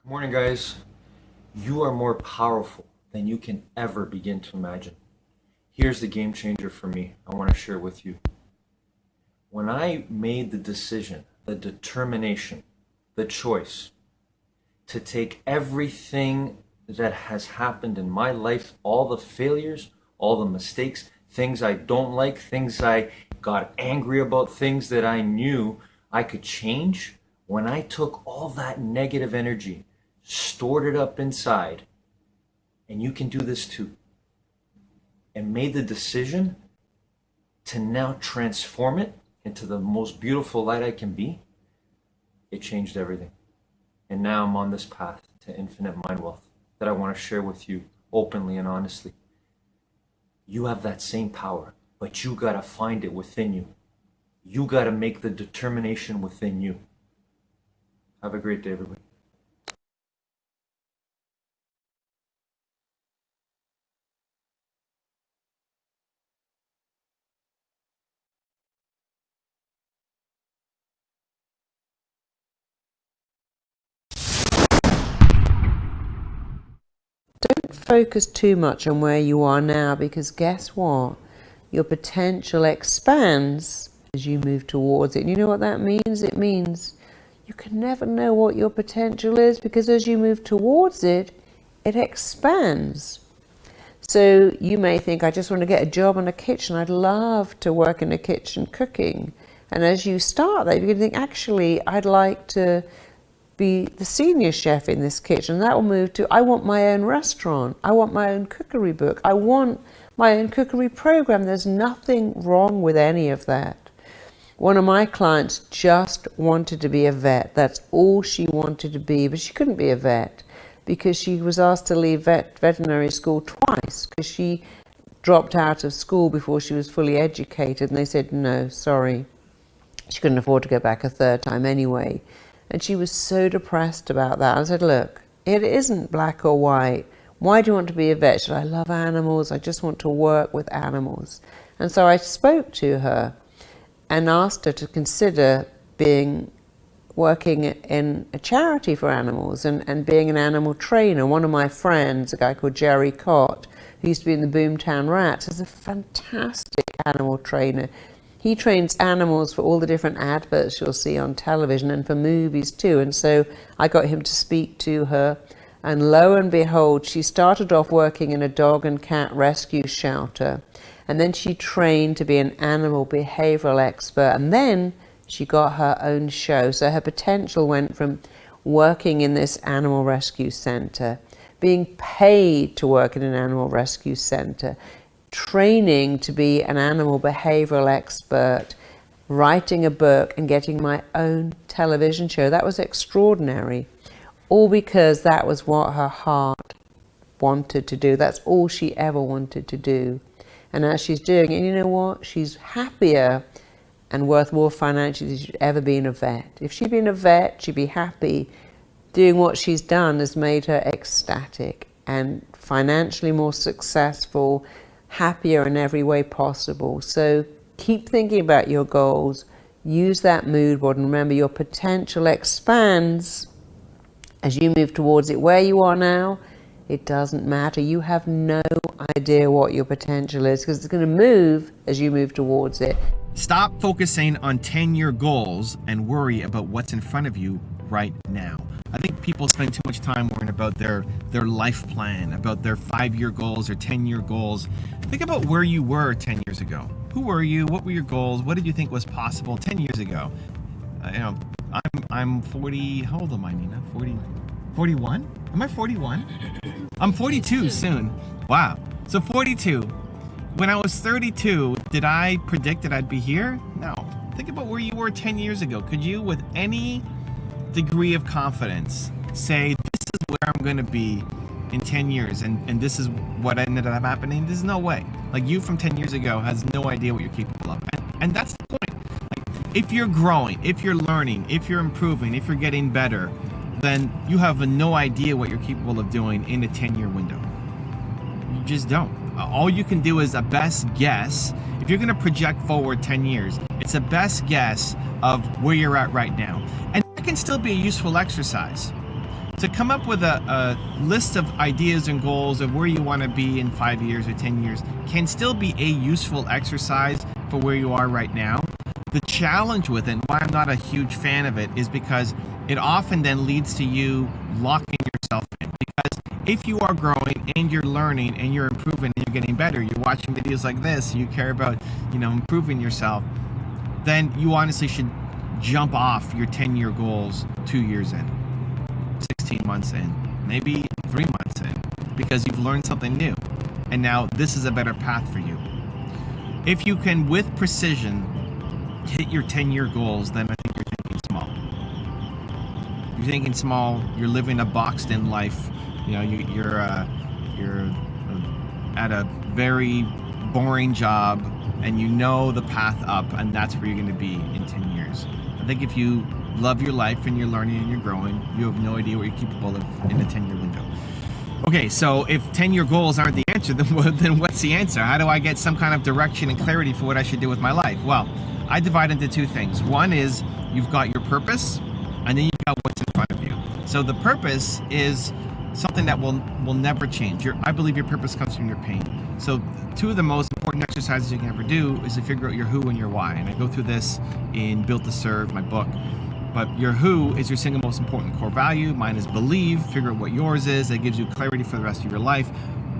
Good morning, guys. You are more powerful than you can ever begin to imagine. Here's the game changer for me. I want to share with you. When I made the decision, the determination, the choice to take everything that has happened in my life, all the failures, all the mistakes, things I don't like, things I got angry about, things that I knew I could change, when I took all that negative energy, stored it up inside, and you can do this too, and made the decision to now transform it into the most beautiful light I can be, it changed everything. And now I'm on this path to infinite mind wealth that I want to share with you openly and honestly. You have that same power, but you got to find it within you. You got to make the determination within you. Have a great day, everybody. Don't focus too much on where you are now, because guess what? Your potential expands as you move towards it. And you know what that means? It means you can never know what your potential is, because as you move towards it, it expands. So you may think, I just want to get a job in a kitchen. I'd love to work in a kitchen cooking. And as you start that, you're going to think, actually, I'd like to be the senior chef in this kitchen. That will move to, I want my own restaurant. I want my own cookery book. I want my own cookery program. There's nothing wrong with any of that. One of my clients just wanted to be a vet. That's all she wanted to be, but she couldn't be a vet because she was asked to leave veterinary school twice because she dropped out of school before she was fully educated, and they said, no, sorry. She couldn't afford to go back a third time anyway. And she was so depressed about that. I said, look, it isn't black or white. Why do you want to be a vet? She said, I love animals. I just want to work with animals. And so I spoke to her and asked her to consider working in a charity for animals and being an animal trainer. One of my friends, a guy called Jerry Cott, who used to be in the Boomtown Rats, is a fantastic animal trainer. He trains animals for all the different adverts you'll see on television and for movies too. And so I got him to speak to her. And lo and behold, she started off working in a dog and cat rescue shelter. And then she trained to be an animal behavioral expert. And then she got her own show. So her potential went from working in this animal rescue center, being paid to work in an animal rescue center, training to be an animal behavioral expert, writing a book, and getting my own television show. That was extraordinary. All because that was what her heart wanted to do. That's all she ever wanted to do. And as she's doing it, you know what? She's happier and worth more financially than she'd ever been a vet. If she'd been a vet, she'd be happy. Doing what she's done has made her ecstatic and financially more successful, happier in every way possible. So keep thinking about your goals. Use that mood board, and remember, your potential expands as you move towards it. Where you are now, it doesn't matter. You have no idea what your potential is, because it's going to move as you move towards it. Stop focusing on 10-year goals and worry about what's in front of you right now. I think people spend too much time worrying about their life plan, about their 5-year goals or 10-year goals. Think about where you were 10 years ago. Who were you? What were your goals? What did you think was possible 10 years ago? I'm 40. How old am I, Nina? 41? Am I 41? I'm 42 soon. Wow. So 42. When I was 32, did I predict that I'd be here? No. Think about where you were 10 years ago. Could you, with any degree of confidence, say, this is where I'm going to be in 10 years and this is what ended up happening? There's no way. Like, you from 10 years ago has no idea what you're capable of. And that's the point. Like, if you're growing, if you're learning, if you're improving, if you're getting better, then you have no idea what you're capable of doing in a 10-year window. You just don't. All you can do is a best guess. If you're going to project forward 10 years, it's a best guess of where you're at right now. And it can still be a useful exercise. to come up with a list of ideas and goals of where you want to be in 5 years or 10 years can still be a useful exercise for where you are right now. The challenge with it, and why I'm not a huge fan of it, is because it often then leads to you locking yourself in. Because if you are growing and you're learning and you're improving and you're getting better, you're watching videos like this, you care about, improving yourself, then you honestly should jump off your 10-year goals 2 years in, 16 months in, maybe 3 months in, because you've learned something new. And now this is a better path for you. If you can, with precision, hit your 10-year goals, then I think you're thinking small. You're thinking small. You're living a boxed-in life. You're at a very boring job, and you know the path up, and that's where you're going to be in 10 years. I think if you love your life and you're learning and you're growing, you have no idea what you're capable of in a 10-year window. Okay, so if 10-year goals aren't the answer, then what's the answer? How do I get some kind of direction and clarity for what I should do with my life? Well, I divide into two things. One is you've got your purpose, and then you've got what's in front of you. So the purpose is something that will never change. I believe your purpose comes from your pain. So two of the most important exercises you can ever do is to figure out your who and your why. And I go through this in Built to Serve, my book. But your who is your single most important core value. Mine is believe. Figure out what yours is. That gives you clarity for the rest of your life.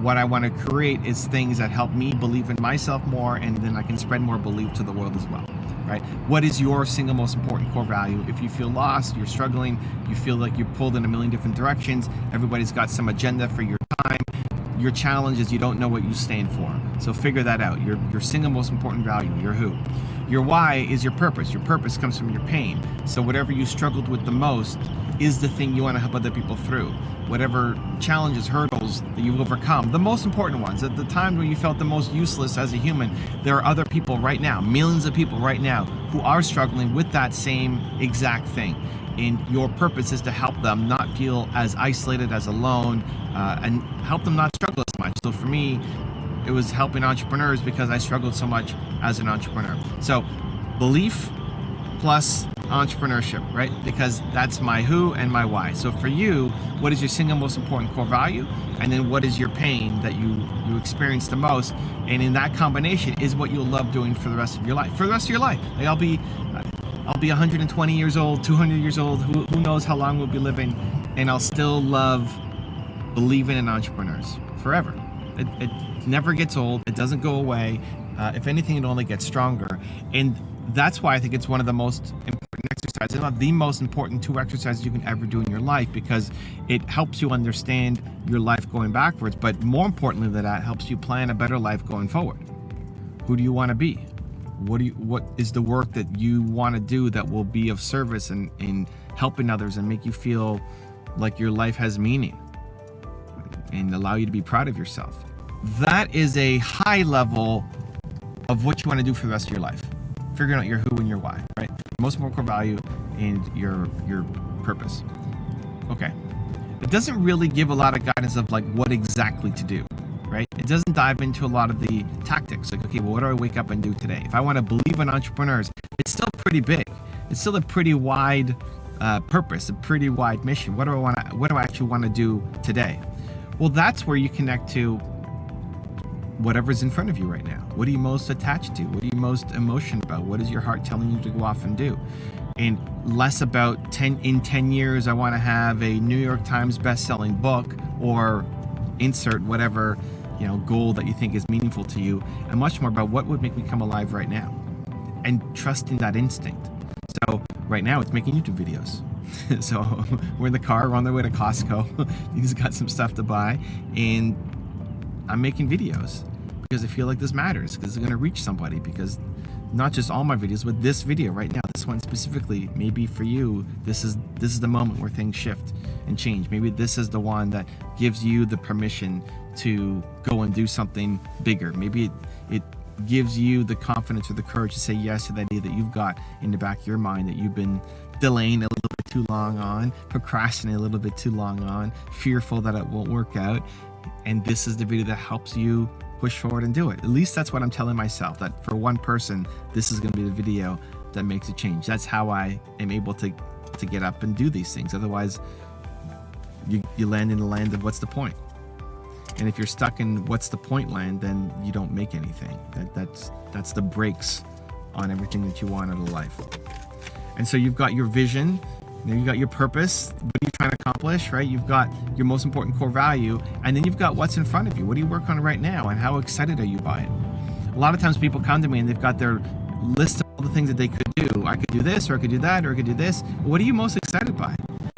What I want to create is things that help me believe in myself more, and then I can spread more belief to the world as well, right? What is your single most important core value? If you feel lost, you're struggling, you feel like you're pulled in a million different directions, everybody's got some agenda for your time, your challenge is you don't know what you stand for. So figure that out. Your single most important value, your who. Your why is your purpose. Your purpose comes from your pain. So whatever you struggled with the most is the thing you want to help other people through. Whatever challenges, hurdles that you've overcome, the most important ones, at the time when you felt the most useless as a human, there are other people right now, millions of people right now, who are struggling with that same exact thing. And your purpose is to help them not feel as isolated, as alone, and help them not struggle as much. So for me, it was helping entrepreneurs because I struggled so much as an entrepreneur. So belief plus entrepreneurship, right? Because that's my who and my why. So for you, what is your single most important core value? And then what is your pain that you experience the most? And in that combination is what you'll love doing for the rest of your life. For the rest of your life. Like I'll be 120 years old, 200 years old, who knows how long we'll be living, and I'll still love believing in entrepreneurs forever. It never gets old. It doesn't go away. If anything, it only gets stronger. And that's why I think it's one of the most important exercises, not the most important two exercises you can ever do in your life, because it helps you understand your life going backwards, but more importantly than that, helps you plan a better life going forward. Who do you want to be? What is the work that you want to do that will be of service and in helping others and make you feel like your life has meaning and allow you to be proud of yourself? That is a high level of what you want to do for the rest of your life. Figuring out your who and your why, right? Most important core value and your purpose. Okay. It doesn't really give a lot of guidance of like what exactly to do, right? It doesn't dive into a lot of the tactics. Like, okay, well, what do I wake up and do today? If I want to believe in entrepreneurs, it's still pretty big. It's still a pretty wide purpose, a pretty wide mission. What do I actually want to do today? Well, that's where you connect to whatever's in front of you right now. What are you most attached to? What are you most emotional about? What is your heart telling you to go off and do? And less about in 10 years, I want to have a New York Times best-selling book, or insert whatever, goal that you think is meaningful to you, and much more about what would make me come alive right now, and trusting that instinct. So right now it's making YouTube videos. So we're in the car, we're on the way to Costco. He's got some stuff to buy, and I'm making videos because I feel like this matters, because it's going to reach somebody. Because not just all my videos, but this video right now, this one specifically, maybe for you, this is the moment where things shift and change. Maybe this is the one that gives you the permission to go and do something bigger. Maybe it gives you the confidence or the courage to say yes to that idea that you've got in the back of your mind that you've been delaying a little bit too long on, procrastinating a little bit too long on, fearful that it won't work out. And this is the video that helps you push forward and do it. At least that's what I'm telling myself, that for one person, this is going to be the video that makes a change. That's how I am able to get up and do these things. Otherwise, you land in the land of what's the point. And if you're stuck in what's the point land, then you don't make anything. That's the brakes on everything that you want out of life. And so you've got your vision, you've got your purpose, what are you trying to accomplish, right? You've got your most important core value, and then you've got what's in front of you. What do you work on right now, and how excited are you by it? A lot of times people come to me and they've got their list of all the things that they could do. I could do this, or I could do that, or I could do this. What are you most excited by?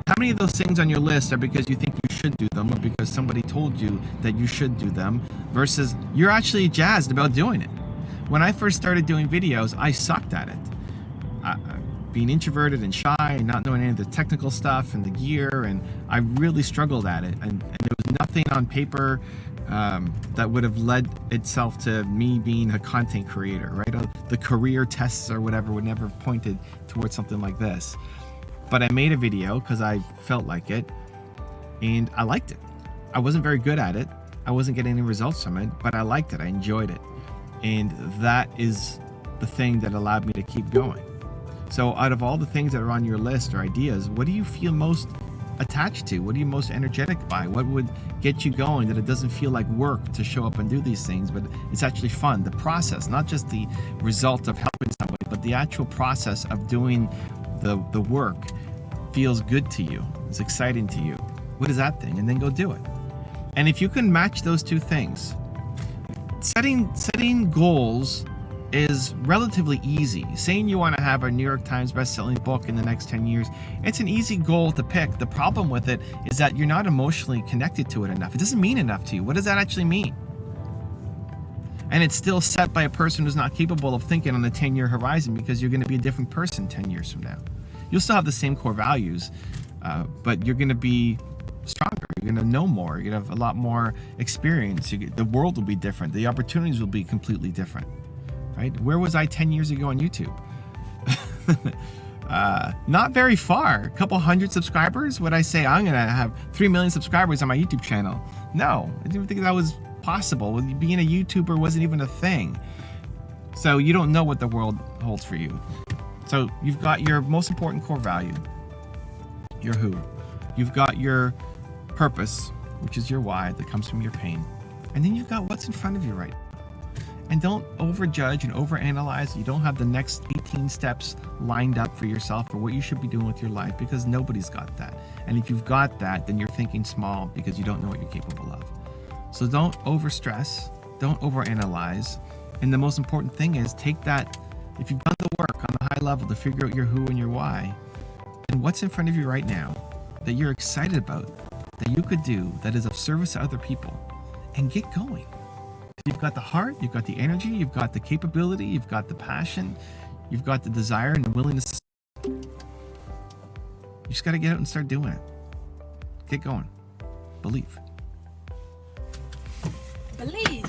How many of those things on your list are because you think you should do them, or because somebody told you that you should do them, versus you're actually jazzed about doing it? When I first started doing videos, I sucked at it. Being introverted and shy and not knowing any of the technical stuff and the gear, and I really struggled at it. And there was nothing on paper that would have led itself to me being a content creator, right? The career tests or whatever would never have pointed towards something like this. But I made a video because I felt like it, and I liked it. I wasn't very good at it. I wasn't getting any results from it, but I liked it. I enjoyed it. And that is the thing that allowed me to keep going. So out of all the things that are on your list or ideas, what do you feel most attached to? What are you most energetic by? What would get you going, that it doesn't feel like work to show up and do these things, but it's actually fun? The process, not just the result of helping somebody, but the actual process of doing the work feels good to you. It's exciting to you. What is that thing? And then go do it. And if you can match those two things, setting goals is relatively easy. Saying you want to have a New York Times best-selling book in the next 10 years, it's an easy goal to pick. The problem with it is that you're not emotionally connected to it enough. It doesn't mean enough to you. What does that actually mean? And it's still set by a person who's not capable of thinking on the 10-year horizon, because you're going to be a different person 10 years from now. You'll still have the same core values, but you're going to be stronger. You're going to know more. You're going to have a lot more experience. The world will be different. The opportunities will be completely different. Right? Where was I 10 years ago on YouTube? Not very far. A couple hundred subscribers. Would I say I'm going to have 3 million subscribers on my YouTube channel? No, I didn't think that was possible. Being a YouTuber wasn't even a thing. So you don't know what the world holds for you. So you've got your most important core value, your who. You've got your purpose, which is your why, that comes from your pain. And then you've got what's in front of you right now. And don't overjudge and overanalyze. You don't have the next 18 steps lined up for yourself for what you should be doing with your life, because nobody's got that. And if you've got that, then you're thinking small because you don't know what you're capable of. So don't overstress, don't overanalyze. And the most important thing is, take that, if you've done the work on the high level to figure out your who and your why, and what's in front of you right now that you're excited about, that you could do, that is of service to other people, and get going. You've got the heart, you've got the energy, you've got the capability, you've got the passion, you've got the desire and the willingness. You just got to get out and start doing it. Get going. Believe. Believe.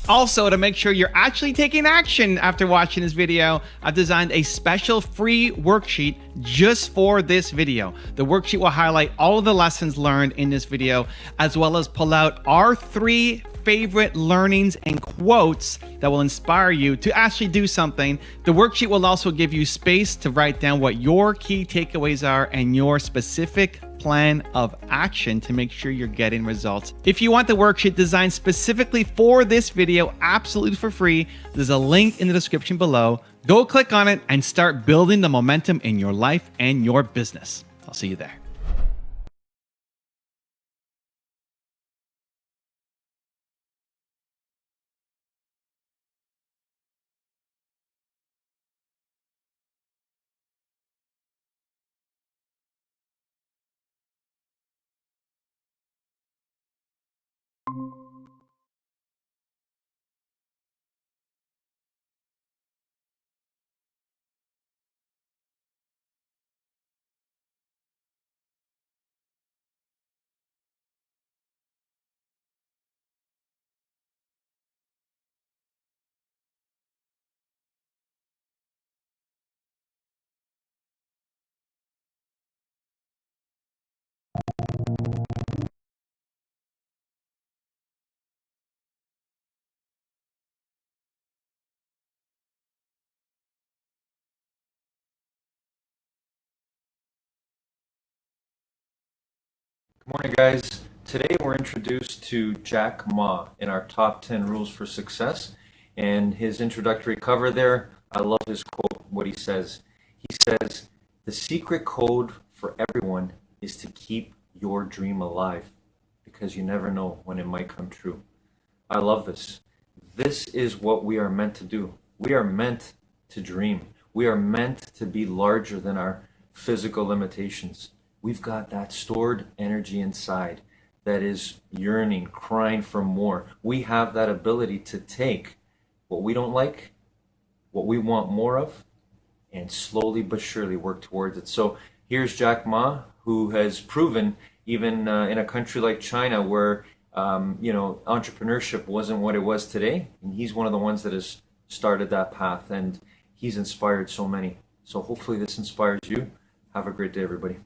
Also, to make sure you're actually taking action after watching this video, I've designed a special free worksheet just for this video. The worksheet will highlight all of the lessons learned in this video, as well as pull out our 3 favorite learnings and quotes that will inspire you to actually do something. The worksheet will also give you space to write down what your key takeaways are and your specific plan of action to make sure you're getting results. If you want the worksheet designed specifically for this video, absolutely for free, there's a link in the description below. Go click on it and start building the momentum in your life and your business. I'll see you there. Morning, guys. Today we're introduced to Jack Ma in our top 10 rules for success. And his introductory cover there, I love his quote, what he says. He says, "The secret code for everyone is to keep your dream alive because you never know when it might come true." I love this. This is what we are meant to do. We are meant to dream. We are meant to be larger than our physical limitations. We've got that stored energy inside that is yearning, crying for more. We have that ability to take what we don't like, what we want more of, and slowly but surely work towards it. So here's Jack Ma, who has proven, even in a country like China, where entrepreneurship wasn't what it was today, and he's one of the ones that has started that path, and he's inspired so many. So hopefully this inspires you. Have a great day, everybody.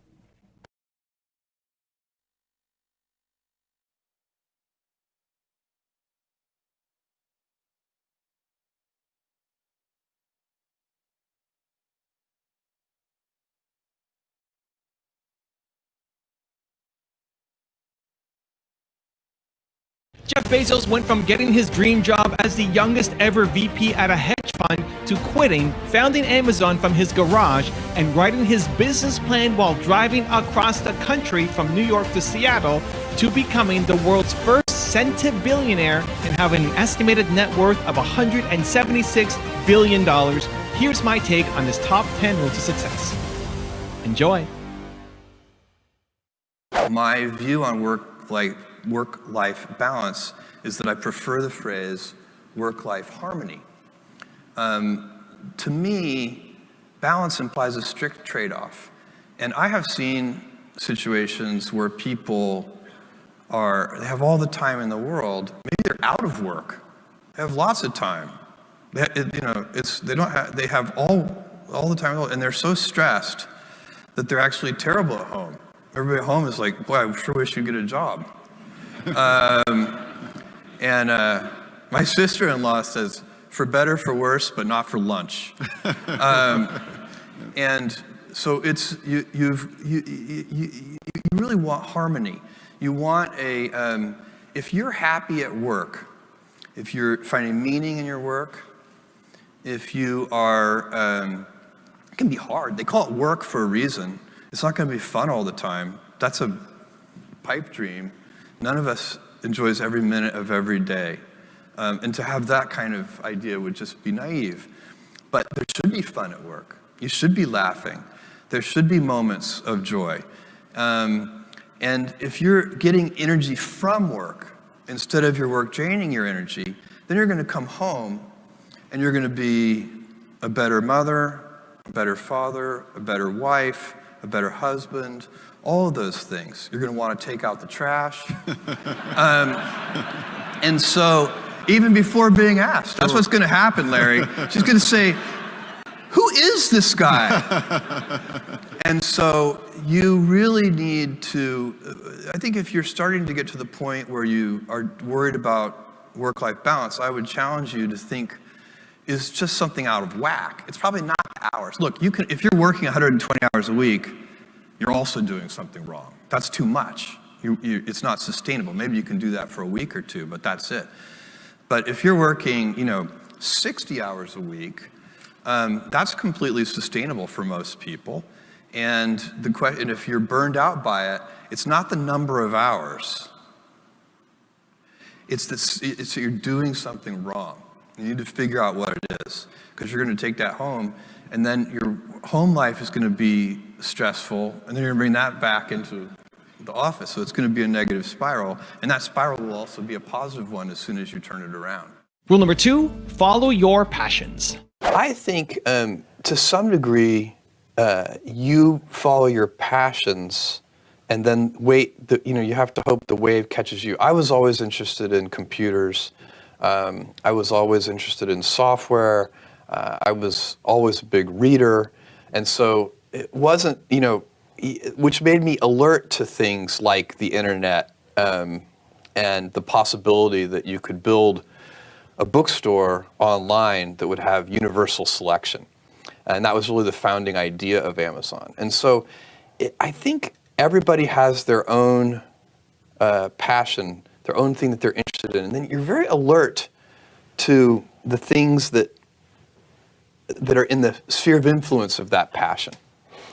Jeff Bezos went from getting his dream job as the youngest ever VP at a hedge fund to quitting, founding Amazon from his garage, and writing his business plan while driving across the country from New York to Seattle to becoming the world's first centibillionaire and having an estimated net worth of $176 billion. Here's my take on his top 10 rules to success. Enjoy. My view on work-life balance is that I prefer the phrase work-life harmony. To me, balance implies a strict trade-off. And I have seen situations where people they have all the time in the world. Maybe they're out of work. They have lots of time. They have all the time in the world, and they're so stressed that they're actually terrible at home. Everybody at home is like, boy, I sure wish you'd get a job. My sister-in-law says, for better, for worse, but not for lunch. And so it's you really want harmony. You want if you're happy at work, if you're finding meaning in your work, if you are, it can be hard. They call it work for a reason. It's not going to be fun all the time. That's a pipe dream. None of us enjoys every minute of every day. And to have that kind of idea would just be naive. But there should be fun at work. You should be laughing. There should be moments of joy. And if you're getting energy from work, instead of your work draining your energy, then you're going to come home and you're going to be a better mother, a better father, a better wife, a better husband, all of those things. You're going to want to take out the trash. And so, even before being asked, that's what's going to happen, Larry. She's going to say, who is this guy? And so, you really need to, I think if you're starting to get to the point where you are worried about work-life balance, I would challenge you to think, is just something out of whack. It's probably not hours. Look, if you're working 120 hours a week, you're also doing something wrong. That's too much. It's not sustainable. Maybe you can do that for a week or two, but that's it. But if you're working, 60 hours a week, that's completely sustainable for most people. And if you're burned out by it, it's not the number of hours. It's that you're doing something wrong. You need to figure out what it is, because you're going to take that home, and then your home life is going to be stressful, and then you're going to bring that back into the office. So it's going to be a negative spiral, and that spiral will also be a positive one as soon as you turn it around. Rule number 2, follow your passions. I think to some degree, you follow your passions and then you have to hope the wave catches you. I was always interested in computers. I was always interested in software. I was always a big reader. And so it wasn't, which made me alert to things like the internet and the possibility that you could build a bookstore online that would have universal selection. And that was really the founding idea of Amazon. And so I think everybody has their own passion, their own thing that they're interested in. And then you're very alert to the things that are in the sphere of influence of that passion.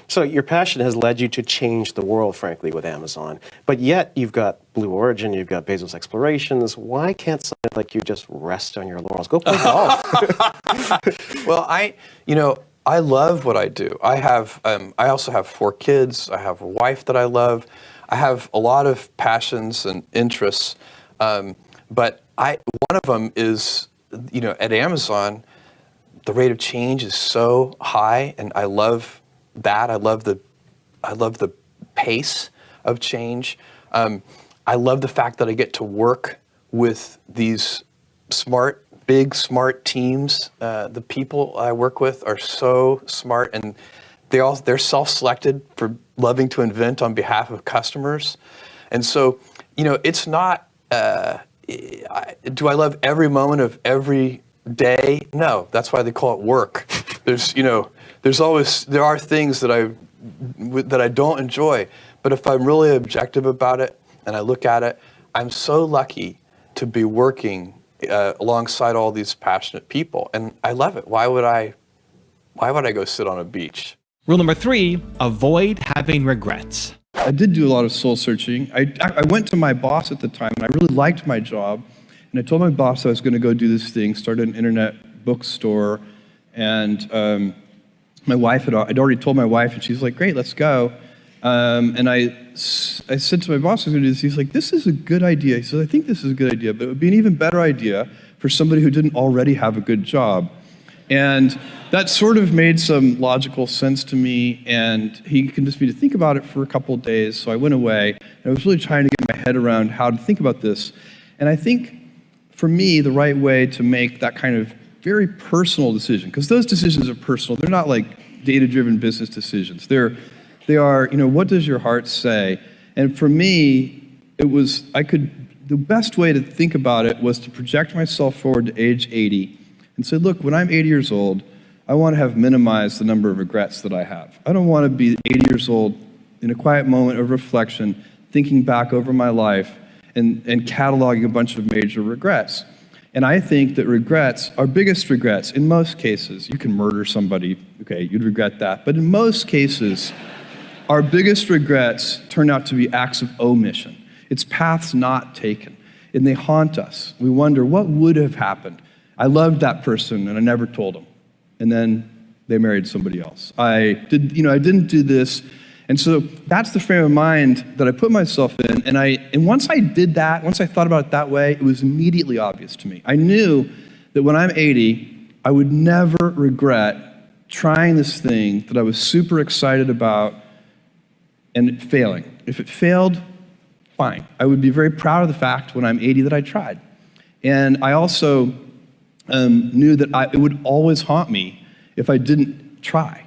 So your passion has led you to change the world, frankly, with Amazon. But yet you've got Blue Origin, you've got Bezos Explorations. Why can't someone like you just rest on your laurels? Go play golf. Well, I love what I do. I also have 4 kids. I have a wife that I love. I have a lot of passions and interests. But one of them is, at Amazon, the rate of change is so high, and I love that. I love the pace of change. I love the fact that I get to work with these big smart teams. The people I work with are so smart, and they're self-selected for loving to invent on behalf of customers. And so, it's not. Do I love every moment of every day? No, that's why they call it work. There are things that I don't enjoy, but if I'm really objective about it and I look at it, I'm so lucky to be working alongside all these passionate people, and I love it. Why would I go sit on a beach? Rule number 3, avoid having regrets. I did do a lot of soul searching. I went to my boss at the time, and I really liked my job. And I told my boss I was going to go do this thing, start an internet bookstore. And my wife I'd already told my wife, and she's like, great, let's go. And I said to my boss I was going to do this. He's like, this is a good idea. He said, I think this is a good idea, but it would be an even better idea for somebody who didn't already have a good job. And that sort of made some logical sense to me, and he convinced me to think about it for a couple of days. So I went away, and I was really trying to get my head around how to think about this. And I think, for me, the right way to make that kind of very personal decision, because those decisions are personal. They're not like data-driven business decisions. They are, what does your heart say? And for me, the best way to think about it was to project myself forward to age 80 and say, look, when I'm 80 years old, I want to have minimized the number of regrets that I have. I don't want to be 80 years old in a quiet moment of reflection, thinking back over my life and cataloging a bunch of major regrets. And I think that regrets, our biggest regrets, in most cases, you can murder somebody, okay, you'd regret that. But in most cases, our biggest regrets turn out to be acts of omission. It's paths not taken, and they haunt us. We wonder, what would have happened? I loved that person, and I never told them. And then they married somebody else. I didn't do this. And so that's the frame of mind that I put myself in. And once I did that, once I thought about it that way, it was immediately obvious to me. I knew that when I'm 80, I would never regret trying this thing that I was super excited about and it failing. If it failed, fine. I would be very proud of the fact when I'm 80 that I tried. And I also knew that it would always haunt me if I didn't try.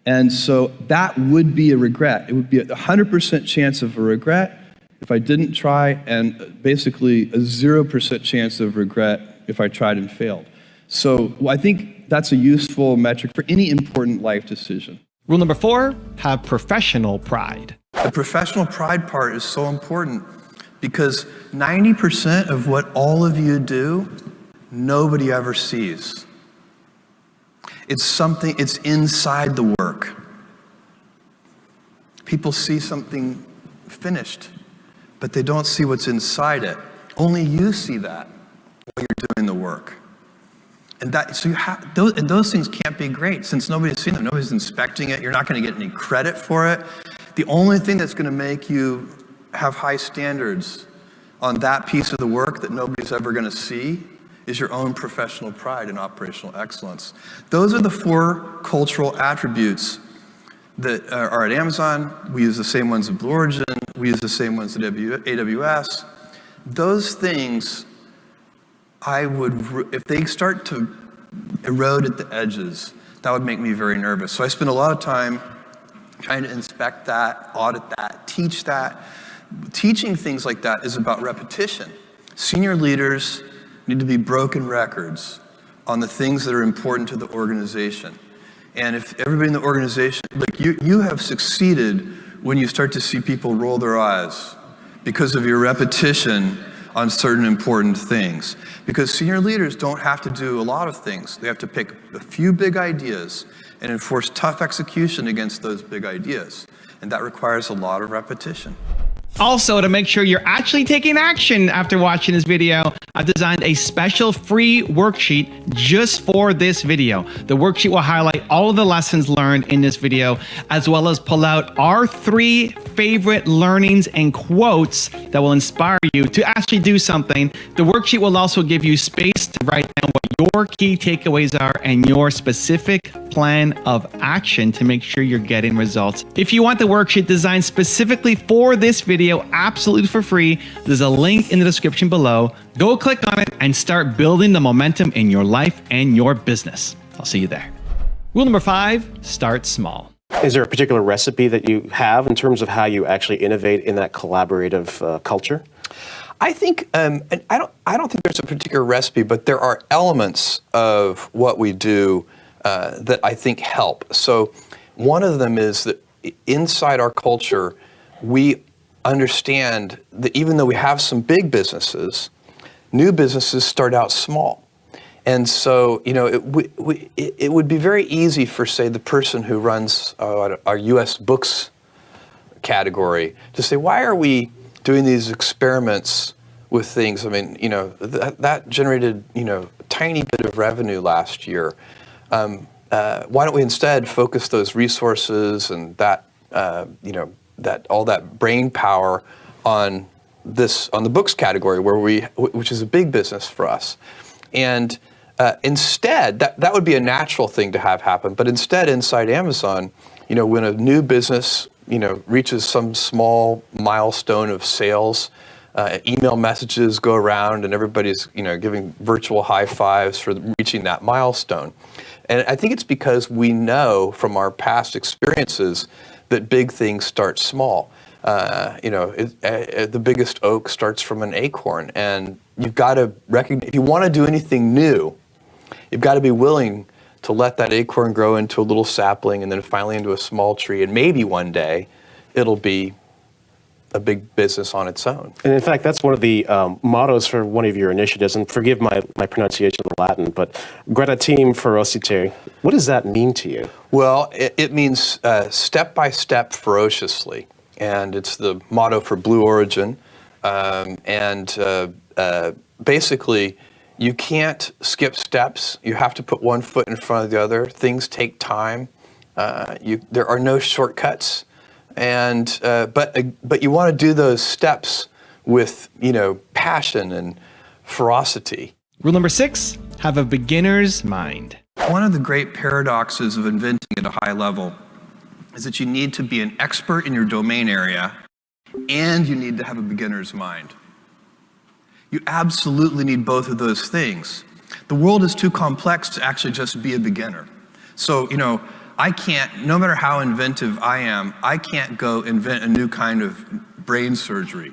And so that would be a regret. It would be a 100% chance of a regret if I didn't try, and basically a 0% chance of regret if I tried and failed. So I think that's a useful metric for any important life decision. Rule number 4, have professional pride. The professional pride part is so important because 90% of what all of you do, nobody ever sees. It's inside the work. People see something finished, but they don't see what's inside it. Only you see that while you're doing the work. And those things can't be great since nobody's seen them. Nobody's inspecting it. You're not going to get any credit for it. The only thing that's going to make you have high standards on that piece of the work that nobody's ever going to see is your own professional pride and operational excellence. Those are the 4 cultural attributes that are at Amazon. We use the same ones at Blue Origin. We use the same ones at AWS. Those things, if they start to erode at the edges, that would make me very nervous. So I spend a lot of time trying to inspect that, audit that, teach that. Teaching things like that is about repetition. Senior leaders need to be broken records on the things that are important to the organization. And if everybody in the organization, like you have succeeded when you start to see people roll their eyes because of your repetition on certain important things. Because senior leaders don't have to do a lot of things. They have to pick a few big ideas and enforce tough execution against those big ideas. And that requires a lot of repetition. Also, to make sure you're actually taking action after watching this video, I've designed a special free worksheet just for this video. The worksheet will highlight all of the lessons learned in this video, as well as pull out our 3 favorite learnings and quotes that will inspire you to actually do something. The worksheet will also give you space to write down what your key takeaways are and your specific plan of action to make sure you're getting results. If you want the worksheet designed specifically for this video, absolutely for free, there's a link in the description below. Go click on it and start building the momentum in your life and your business. I'll see you there. Rule number 5, start small. Is there a particular recipe that you have in terms of how you actually innovate in that collaborative culture? I think, and I don't think there's a particular recipe, but there are elements of what we do that I think help. So one of them is that inside our culture, we understand that even though we have some big businesses, new businesses start out small. And so, you know, it would be very easy for, say, the person who runs our U.S. books category to say, why are we doing these experiments with things? I mean, you know, that generated, you know, a tiny bit of revenue last year. Why don't we instead focus those resources and that, you know, that all that brain power on the books category, which is a big business for us. And instead, that would be a natural thing to have happen. But instead, inside Amazon, you know, when a new business, you know, reaches some small milestone of sales, email messages go around and everybody's, you know, giving virtual high fives for reaching that milestone. And I think it's because we know from our past experiences that big things start small. You know, the biggest oak starts from an acorn, and you've got to recognize, if you want to do anything new, you've got to be willing to let that acorn grow into a little sapling and then finally into a small tree, and maybe one day it'll be a big business on its own. And in fact, that's one of the mottos for one of your initiatives, and forgive my pronunciation of Latin, but gradatim ferociter. What does that mean to you? Well, it means step by step ferociously, and it's the motto for Blue Origin. Basically, you can't skip steps. You have to put one foot in front of the other. Things take time. There are no shortcuts. And but you want to do those steps with, you know, passion and ferocity. Rule number 6, have a beginner's mind. One of the great paradoxes of inventing at a high level is that you need to be an expert in your domain area and you need to have a beginner's mind. You absolutely need both of those things. The world is too complex to actually just be a beginner. So, you know, I can't, no matter how inventive I am, I can't go invent a new kind of brain surgery.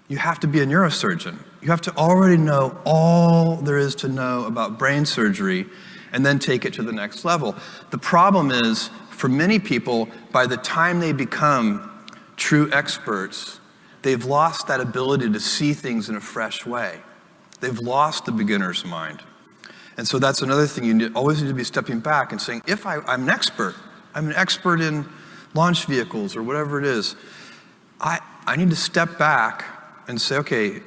You have to be a neurosurgeon. You have to already know all there is to know about brain surgery and then take it to the next level. The problem is, for many people, by the time they become true experts, they've lost that ability to see things in a fresh way. They've lost the beginner's mind. And so that's another thing, you always need to be stepping back and saying, if I'm an expert in launch vehicles or whatever it is, I need to step back and say, okay,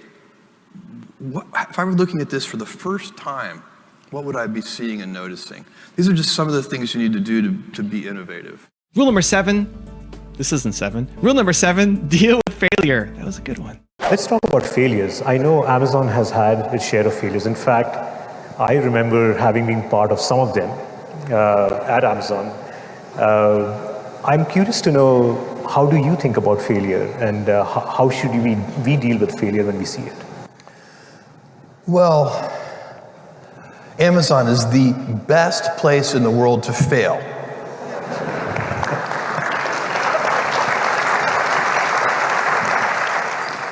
if I were looking at this for the first time, what would I be seeing and noticing? These are just some of the things you need to do to be innovative. Rule number 7, this isn't 7. Rule number 7, deal with failure. That was a good one. Let's talk about failures. I know Amazon has had its share of failures. In fact, I remember having been part of some of them at Amazon. I'm curious to know, how do you think about failure, and how should we deal with failure when we see it? Well, Amazon is the best place in the world to fail.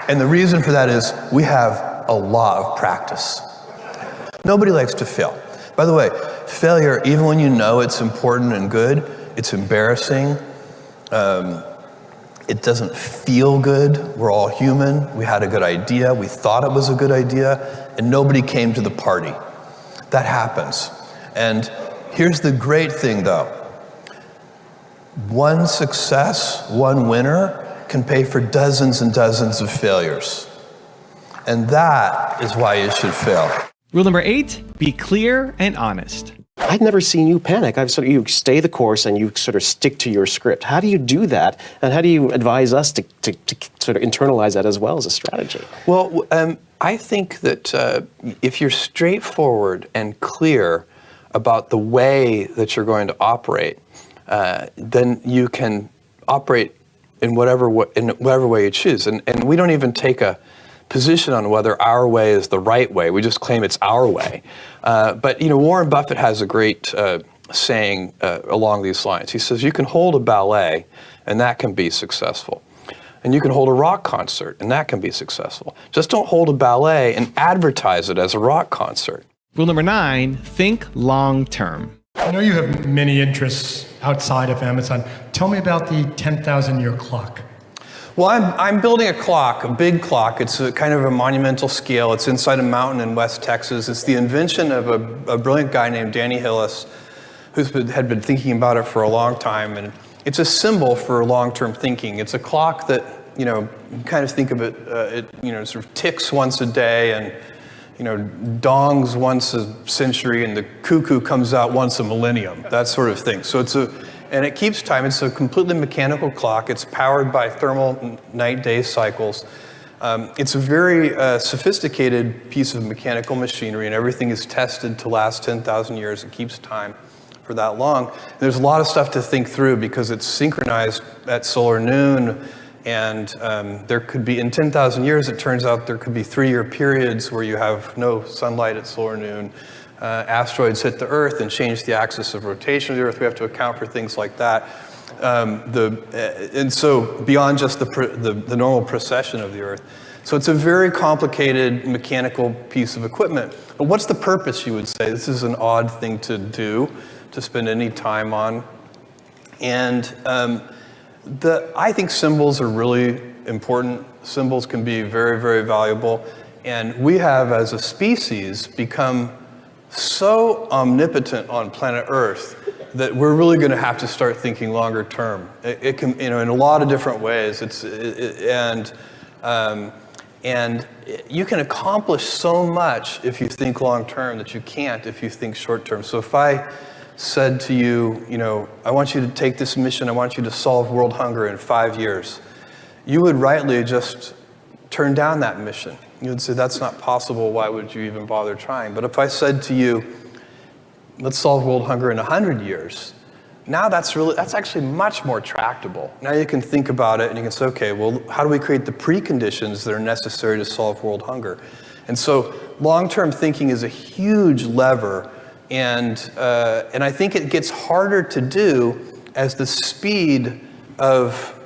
And the reason for that is we have a lot of practice. Nobody likes to fail. By the way, failure, even when you know it's important and good, it's embarrassing. It doesn't feel good. We're all human. We had a good idea. We thought it was a good idea, and nobody came to the party. That happens. And here's the great thing, though. One success, one winner, can pay for dozens and dozens of failures. And that is why you should fail. Rule number 8, be clear and honest. I've never seen you panic. You stay the course and you sort of stick to your script. How do you do that? And how do you advise us to sort of internalize that as well as a strategy? Well, I think that if you're straightforward and clear about the way that you're going to operate, then you can operate in whatever way you choose. And we don't even take a position on whether our way is the right way. We just claim it's our way. But Warren Buffett has a great saying along these lines. He says, you can hold a ballet and that can be successful. And you can hold a rock concert and that can be successful. Just don't hold a ballet and advertise it as a rock concert. Rule number 9, think long term. I know you have many interests outside of Amazon. Tell me about the 10,000-year clock. Well, I'm building a clock, a big clock. It's a kind of a monumental scale. It's inside a mountain in West Texas. It's the invention of a brilliant guy named Danny Hillis, had been thinking about it for a long time. And it's a symbol for long-term thinking. It's a clock that, you kind of think of it, sort of ticks once a day and, dongs once a century, and the cuckoo comes out once a millennium, that sort of thing. So and it keeps time. It's a completely mechanical clock. It's powered by thermal night-day cycles. It's a very sophisticated piece of mechanical machinery, and everything is tested to last 10,000 years. It keeps time for that long. And there's a lot of stuff to think through because it's synchronized at solar noon, and there could be, in 10,000 years, it turns out there could be 3-year periods where you have no sunlight at solar noon. Asteroids hit the Earth and change the axis of rotation of the Earth. We have to account for things like that. And so beyond just the normal precession of the Earth. So it's a very complicated mechanical piece of equipment. But what's the purpose, you would say? This is an odd thing to do, to spend any time on. And I think symbols are really important. Symbols can be very, very valuable. And we have, as a species, become so omnipotent on planet Earth that we're really going to have to start thinking longer term. It can, in a lot of different ways. And you can accomplish so much if you think long term that you can't if you think short term. So if I said to you, I want you to take this mission, I want you to solve world hunger in 5 years, you would rightly just turn down that mission. You would say, that's not possible, why would you even bother trying? But if I said to you, let's solve world hunger in 100 years, now that's actually much more tractable. Now you can think about it and you can say, okay, well, how do we create the preconditions that are necessary to solve world hunger? And so long-term thinking is a huge lever, and I think it gets harder to do as the speed of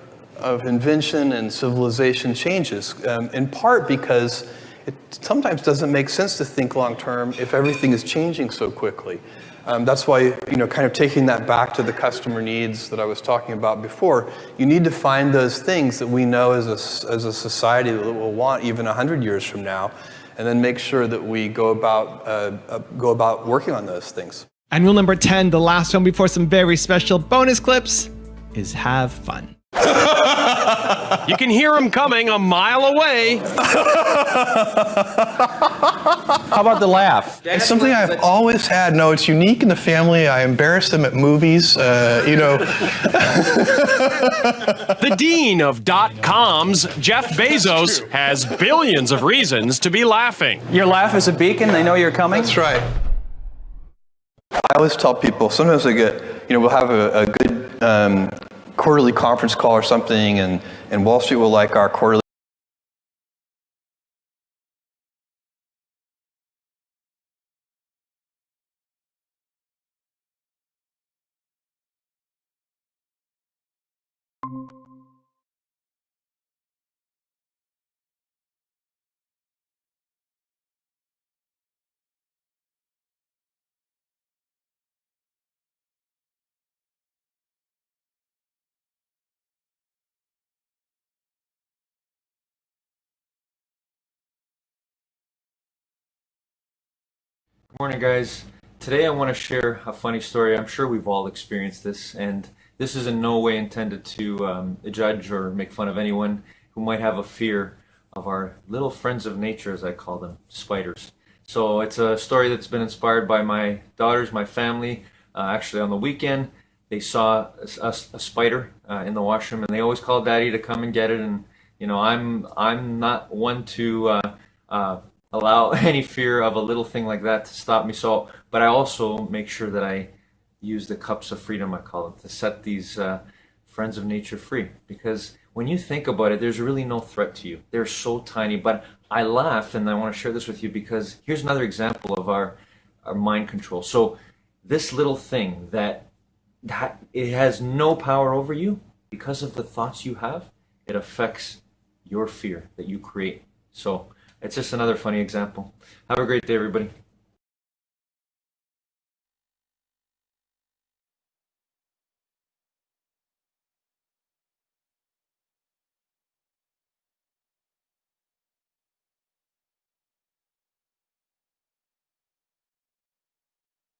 invention and civilization changes, in part because it sometimes doesn't make sense to think long term if everything is changing so quickly. That's why, kind of taking that back to the customer needs that I was talking about before, you need to find those things that we know as a society that we'll want even 100 years from now, and then make sure that we go about working on those things. And rule number 10, the last one before some very special bonus clips, is have fun. You can hear him coming a mile away. How about the laugh? It's something I've always had. No, it's unique in the family. I embarrass them at movies, The dean of .coms, Jeff Bezos, has billions of reasons to be laughing. Your laugh is a beacon. They know you're coming. That's right. I always tell people, sometimes I get, we'll have a good quarterly conference call or something, and Wall Street will like our quarterly Morning, guys. Today I want to share a funny story. I'm sure we've all experienced this, and this is in no way intended to judge or make fun of anyone who might have a fear of our little friends of nature, as I call them, spiders. So it's a story that's been inspired by my daughters, my family. Actually, on the weekend, they saw a spider in the washroom, and they always call Daddy to come and get it. And you know, I'm not one to allow any fear of a little thing like that to stop me. So, but I also make sure that I use the cups of freedom, I call them, to set these friends of nature free. Because when you think about it, there's really no threat to you. They're so tiny. But I laugh, and I want to share this with you because here's another example of our mind control. So this little thing that it has no power over you because of the thoughts you have, it affects your fear that you create. So it's just another funny example. Have a great day, everybody.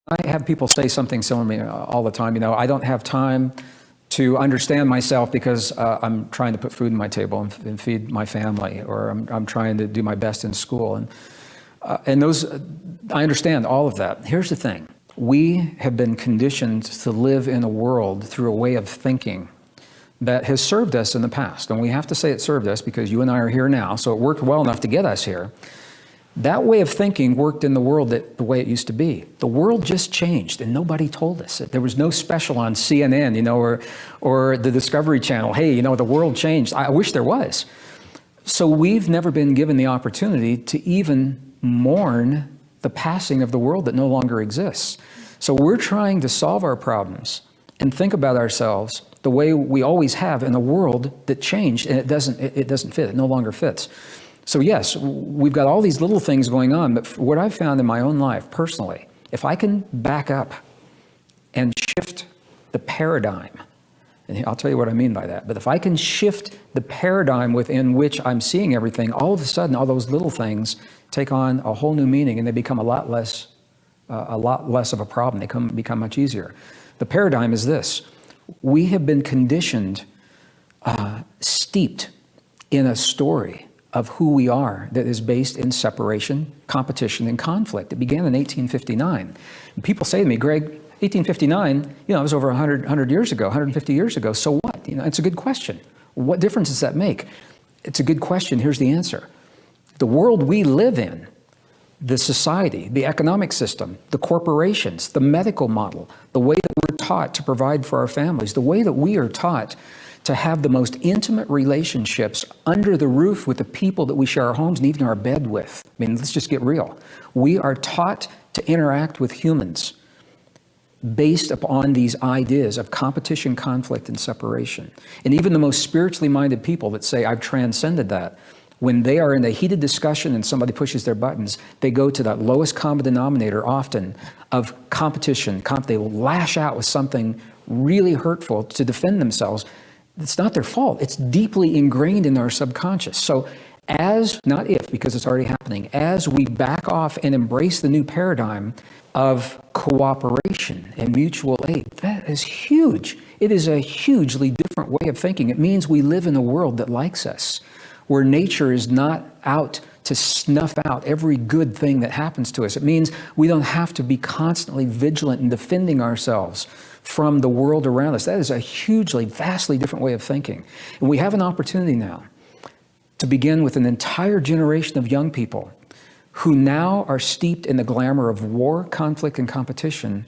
I have people say something similar to me all the time. You know, I don't have time to understand myself because I'm trying to put food on my table and feed my family, or I'm trying to do my best in school. And those, I understand all of that. Here's the thing. We have been conditioned to live in a world through a way of thinking that has served us in the past. And we have to say it served us because you and I are here now, so it worked well enough to get us here. That way of thinking worked in the world the way it used to be. The world just changed, and nobody told us it. There was no special on CNN, you know, or the Discovery Channel. Hey, you know, the world changed. I wish there was. So we've never been given the opportunity to even mourn the passing of the world that no longer exists. So we're trying to solve our problems and think about ourselves the way we always have in a world that changed, and it doesn't fit. It no longer fits. So yes, we've got all these little things going on, but what I've found in my own life personally, if I can back up and shift the paradigm, and I'll tell you what I mean by that, but if I can shift the paradigm within which I'm seeing everything, all of a sudden all those little things take on a whole new meaning, and they become a lot less of a problem. They become much easier. The paradigm is this. We have been conditioned, steeped in a story of who we are that is based in separation, competition, and conflict. It began in 1859. And people say to me, Greg, 1859, you know, it was over 100 years ago, 150 years ago, so what? You know, it's a good question. What difference does that make? It's a good question. Here's the answer. The world we live in, the society, the economic system, the corporations, the medical model, the way that we're taught to provide for our families, the way that we are taught to have the most intimate relationships under the roof with the people that we share our homes and even our bed with. I mean, let's just get real. We are taught to interact with humans based upon these ideas of competition, conflict, and separation. And even the most spiritually minded people that say, I've transcended that, when they are in a heated discussion and somebody pushes their buttons, they go to that lowest common denominator often of competition. They will lash out with something really hurtful to defend themselves. It's not their fault. It's deeply ingrained in our subconscious. So not if, because it's already happening, as we back off and embrace the new paradigm of cooperation and mutual aid, that is huge. It is a hugely different way of thinking. It means we live in a world that likes us, where nature is not out to snuff out every good thing that happens to us. It means we don't have to be constantly vigilant in defending ourselves from the world around us. That is a hugely, vastly different way of thinking. And we have an opportunity now to begin with an entire generation of young people who now are steeped in the glamour of war, conflict, and competition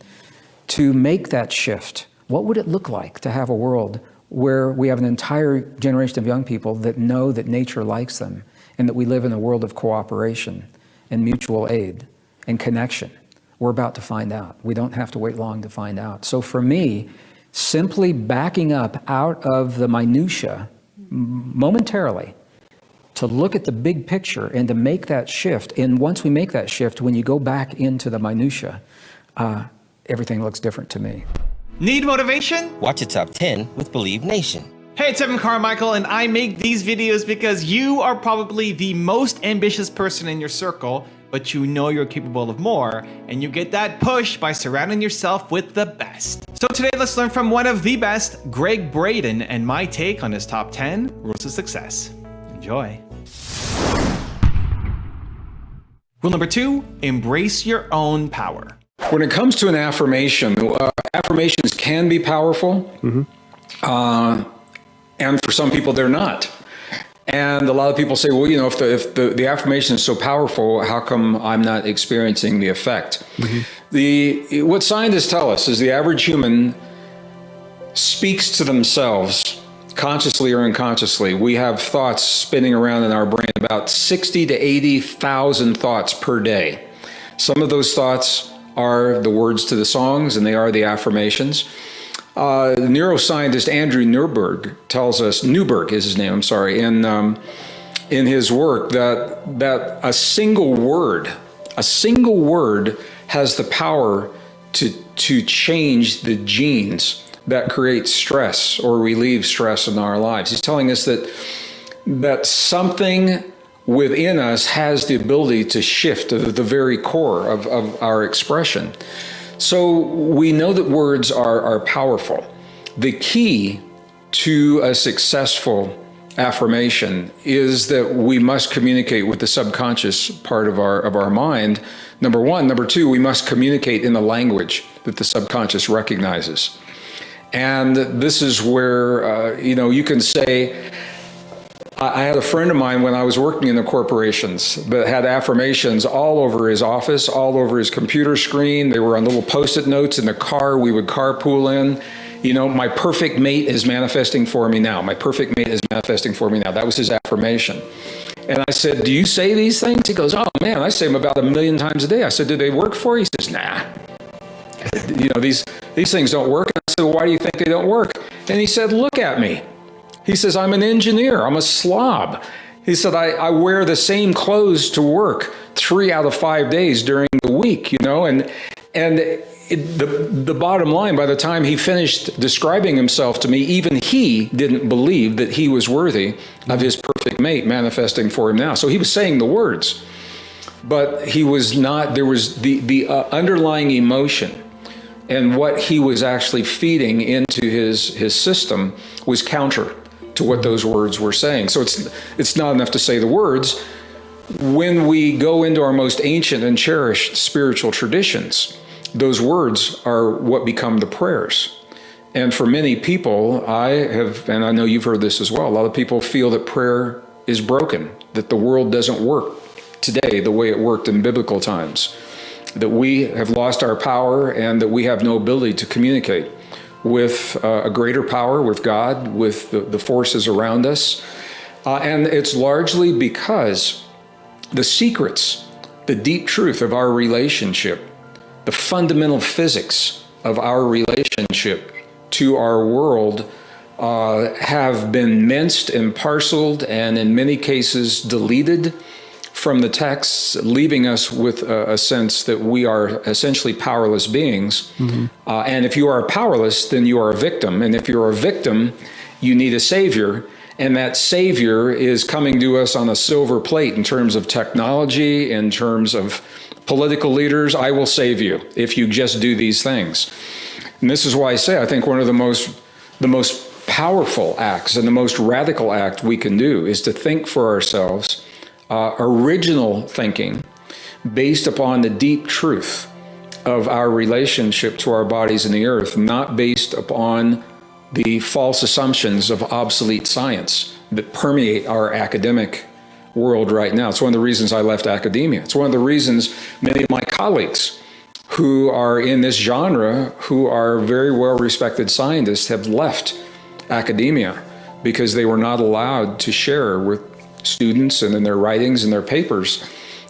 to make that shift. What would it look like to have a world where we have an entire generation of young people that know that nature likes them and that we live in a world of cooperation and mutual aid and connection? We're about to find out. We don't have to wait long to find out. So for me, simply backing up out of the minutia momentarily to look at the big picture and to make that shift. And once we make that shift, when you go back into the minutia, everything looks different to me. Need motivation? Watch a Top 10 with Believe Nation. Hey, it's Evan Carmichael, and I make these videos because you are probably the most ambitious person in your circle, but you know you're capable of more, and you get that push by surrounding yourself with the best. So today, let's learn from one of the best, Greg Braden, and my take on his top 10 rules of success. Enjoy. Rule number 2, embrace your own power. When it comes to an affirmation, affirmations can be powerful, and for some people they're not. And a lot of people say, well, you know, if the affirmation is so powerful, how come I'm not experiencing the effect? What scientists tell us is the average human speaks to themselves, consciously or unconsciously. We have thoughts spinning around in our brain, about 60 to 80,000 thoughts per day. Some of those thoughts are the words to the songs, and they are the affirmations. Neuroscientist Andrew Newberg tells us, Newberg is his name, I'm sorry, in his work that a single word has the power to change the genes that create stress or relieve stress in our lives. He's telling us that something within us has the ability to shift to the very core of our expression. So we know that words are powerful. The key to a successful affirmation is that we must communicate with the subconscious part of our mind, number one. Number two, we must communicate in the language that the subconscious recognizes. And this is where, you can say, I had a friend of mine when I was working in the corporations that had affirmations all over his office, all over his computer screen. They were on little Post-it notes in the car we would carpool in. You know, my perfect mate is manifesting for me now. My perfect mate is manifesting for me now. That was his affirmation. And I said, do you say these things? He goes, oh man, I say them about 1 million times a day. I said, do they work for you? He says, nah. You know, these things don't work. And I said, well, why do you think they don't work? And he said, look at me. He says, I'm an engineer. I'm a slob. He said, I wear the same clothes to work 3 out of 5 days during the week, you know, and the bottom line, by the time he finished describing himself to me, even he didn't believe that he was worthy of his perfect mate manifesting for him now. So he was saying the words, but he was not, there was the underlying emotion. And what he was actually feeding into his system was counter to what those words were saying. So it's not enough to say the words. When we go into our most ancient and cherished spiritual traditions, those words are what become the prayers. And for many people, and I know you've heard this as well, a lot of people feel that prayer is broken, that the world doesn't work today the way it worked in biblical times, that we have lost our power and that we have no ability to communicate with a greater power, with God, with the forces around us. And it's largely because the secrets, the deep truth of our relationship, the fundamental physics of our relationship to our world have been minced and parceled and in many cases deleted from the texts, leaving us with a sense that we are essentially powerless beings. And if you are powerless, then you are a victim. And if you're a victim, you need a savior. And that savior is coming to us on a silver plate in terms of technology, in terms of political leaders. I will save you if you just do these things. And this is why I say I think one of the most powerful acts and the most radical act we can do is to think for ourselves, original thinking based upon the deep truth of our relationship to our bodies and the earth, not based upon the false assumptions of obsolete science that permeate our academic world right now. It's one of the reasons I left academia. It's one of the reasons many of my colleagues who are in this genre, who are very well-respected scientists, have left academia because they were not allowed to share with students and in their writings and their papers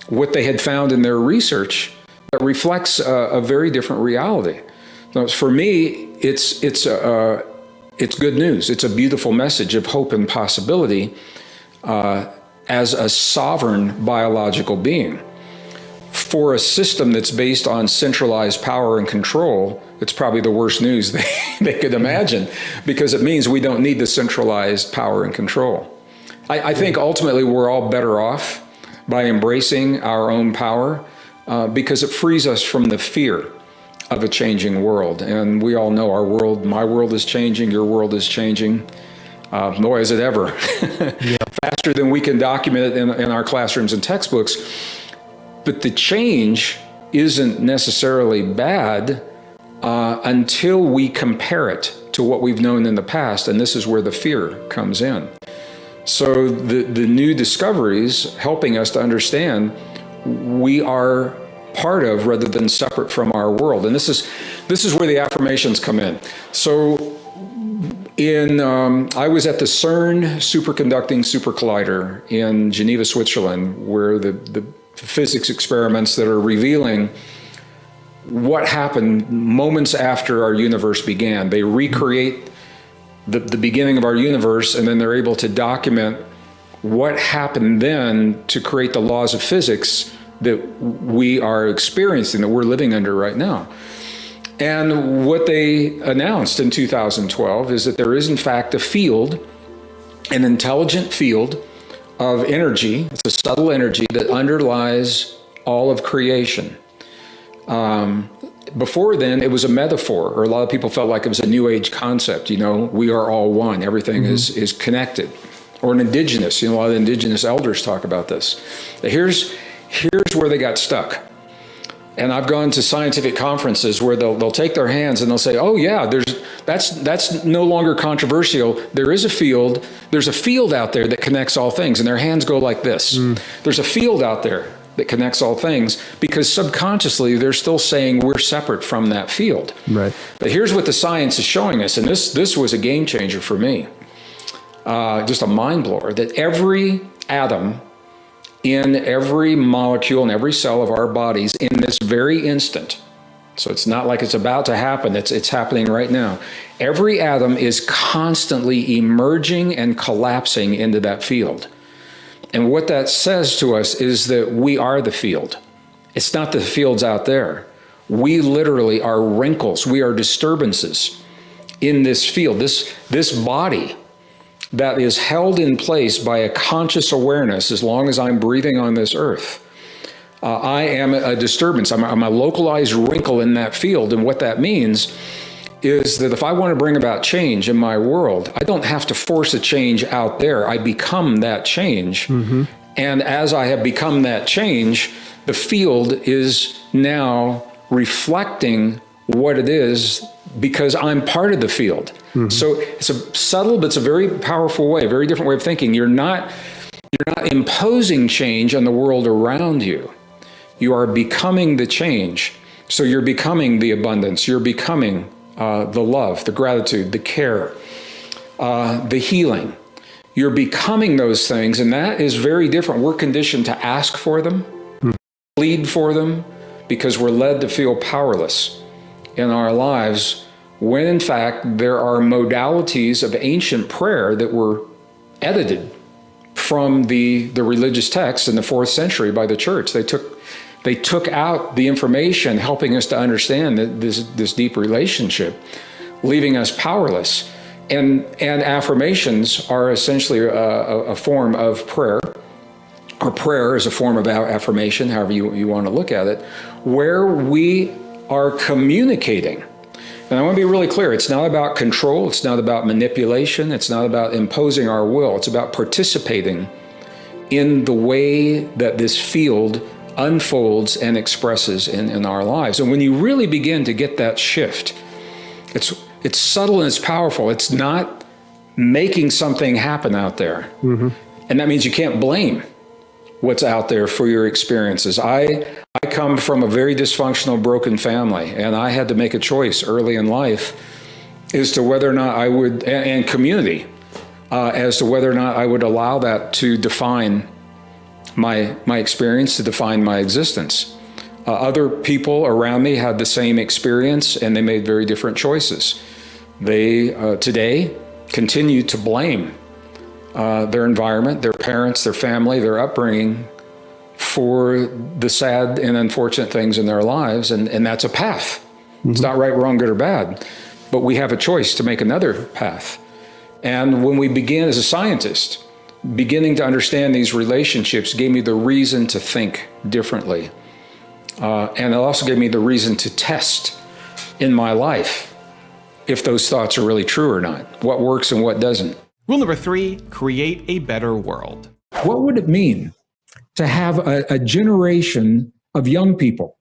what they had found in their research that reflects a very different reality. So for me, it's good news. It's a beautiful message of hope and possibility as a sovereign biological being. For a system that's based on centralized power and control, it's probably the worst news they could imagine, because it means we don't need the centralized power and control. I think ultimately we're all better off by embracing our own power, because it frees us from the fear of a changing world. And we all know my world is changing, your world is changing. Nor is it ever. Faster than we can document it in our classrooms and textbooks. But the change isn't necessarily bad until we compare it to what we've known in the past, and this is where the fear comes in. So the new discoveries helping us to understand we are part of rather than separate from our world. And this is where the affirmations come in. So I was at the CERN superconducting supercollider in Geneva, Switzerland, where the physics experiments that are revealing what happened moments after our universe began. They recreate the beginning of our universe, and then they're able to document what happened then to create the laws of physics that we are experiencing, that we're living under right now. And what they announced in 2012 is that there is in fact a field, an intelligent field of energy, it's a subtle energy that underlies all of creation. Before then, it was a metaphor, or a lot of people felt like it was a new age concept. We are all one, everything is connected. Or an indigenous, a lot of indigenous elders talk about this. Here's where they got stuck. And I've gone to scientific conferences where they'll take their hands and they'll say, oh yeah, that's no longer controversial. There is a field, there's a field out there that connects all things. And their hands go like this. There's a field out there that connects all things, because subconsciously they're still saying we're separate from that field. Right. But here's what the science is showing us, and this was a game changer for me. Just a mind blower, that every atom in every molecule and every cell of our bodies in this very instant, so it's not like it's about to happen, it's happening right now. Every atom is constantly emerging and collapsing into that field. And what that says to us is that we are the field. It's not the fields out there. We literally are wrinkles. We are disturbances in this field, this body that is held in place by a conscious awareness as long as I'm breathing on this earth. I am a disturbance. I'm a localized wrinkle in that field. And what that means is that if I want to bring about change in my world, I don't have to force a change out there. I become that change. And as I have become that change, the field is now reflecting what it is because I'm part of the field. So it's a subtle, but it's a very powerful way, a very different way of thinking. You're not imposing change on the world around you. You are becoming the change. So you're becoming the abundance. You're becoming the love, the gratitude, the care, the healing. You're becoming those things, and that is very different. We're conditioned to ask for them, plead for them, because we're led to feel powerless in our lives, when in fact there are modalities of ancient prayer that were edited from the religious texts in the 4th century by the church. They took out the information helping us to understand this deep relationship, leaving us powerless. And affirmations are essentially a form of prayer, or prayer is a form of affirmation, however you want to look at it, where we are communicating. And I want to be really clear, it's not about control, it's not about manipulation, it's not about imposing our will, it's about participating in the way that this field unfolds and expresses in our lives. And when you really begin to get that shift, it's subtle and it's powerful. It's not making something happen out there. And that means you can't blame what's out there for your experiences. I come from a very dysfunctional, broken family, and I had to make a choice early in life as to whether or not I would, and community, as to whether or not I would allow that to define my experience, to define my existence. Other people around me had the same experience, and they made very different choices. They today continue to blame their environment, their parents, their family, their upbringing for the sad and unfortunate things in their lives, and that's a path. It's not right, wrong, good, or bad, but we have a choice to make another path. And when we begin as a scientist beginning to understand these relationships gave me the reason to think differently. And it also gave me the reason to test in my life if those thoughts are really true or not, what works and what doesn't. Rule number 3, create a better world. What would it mean to have a generation of young people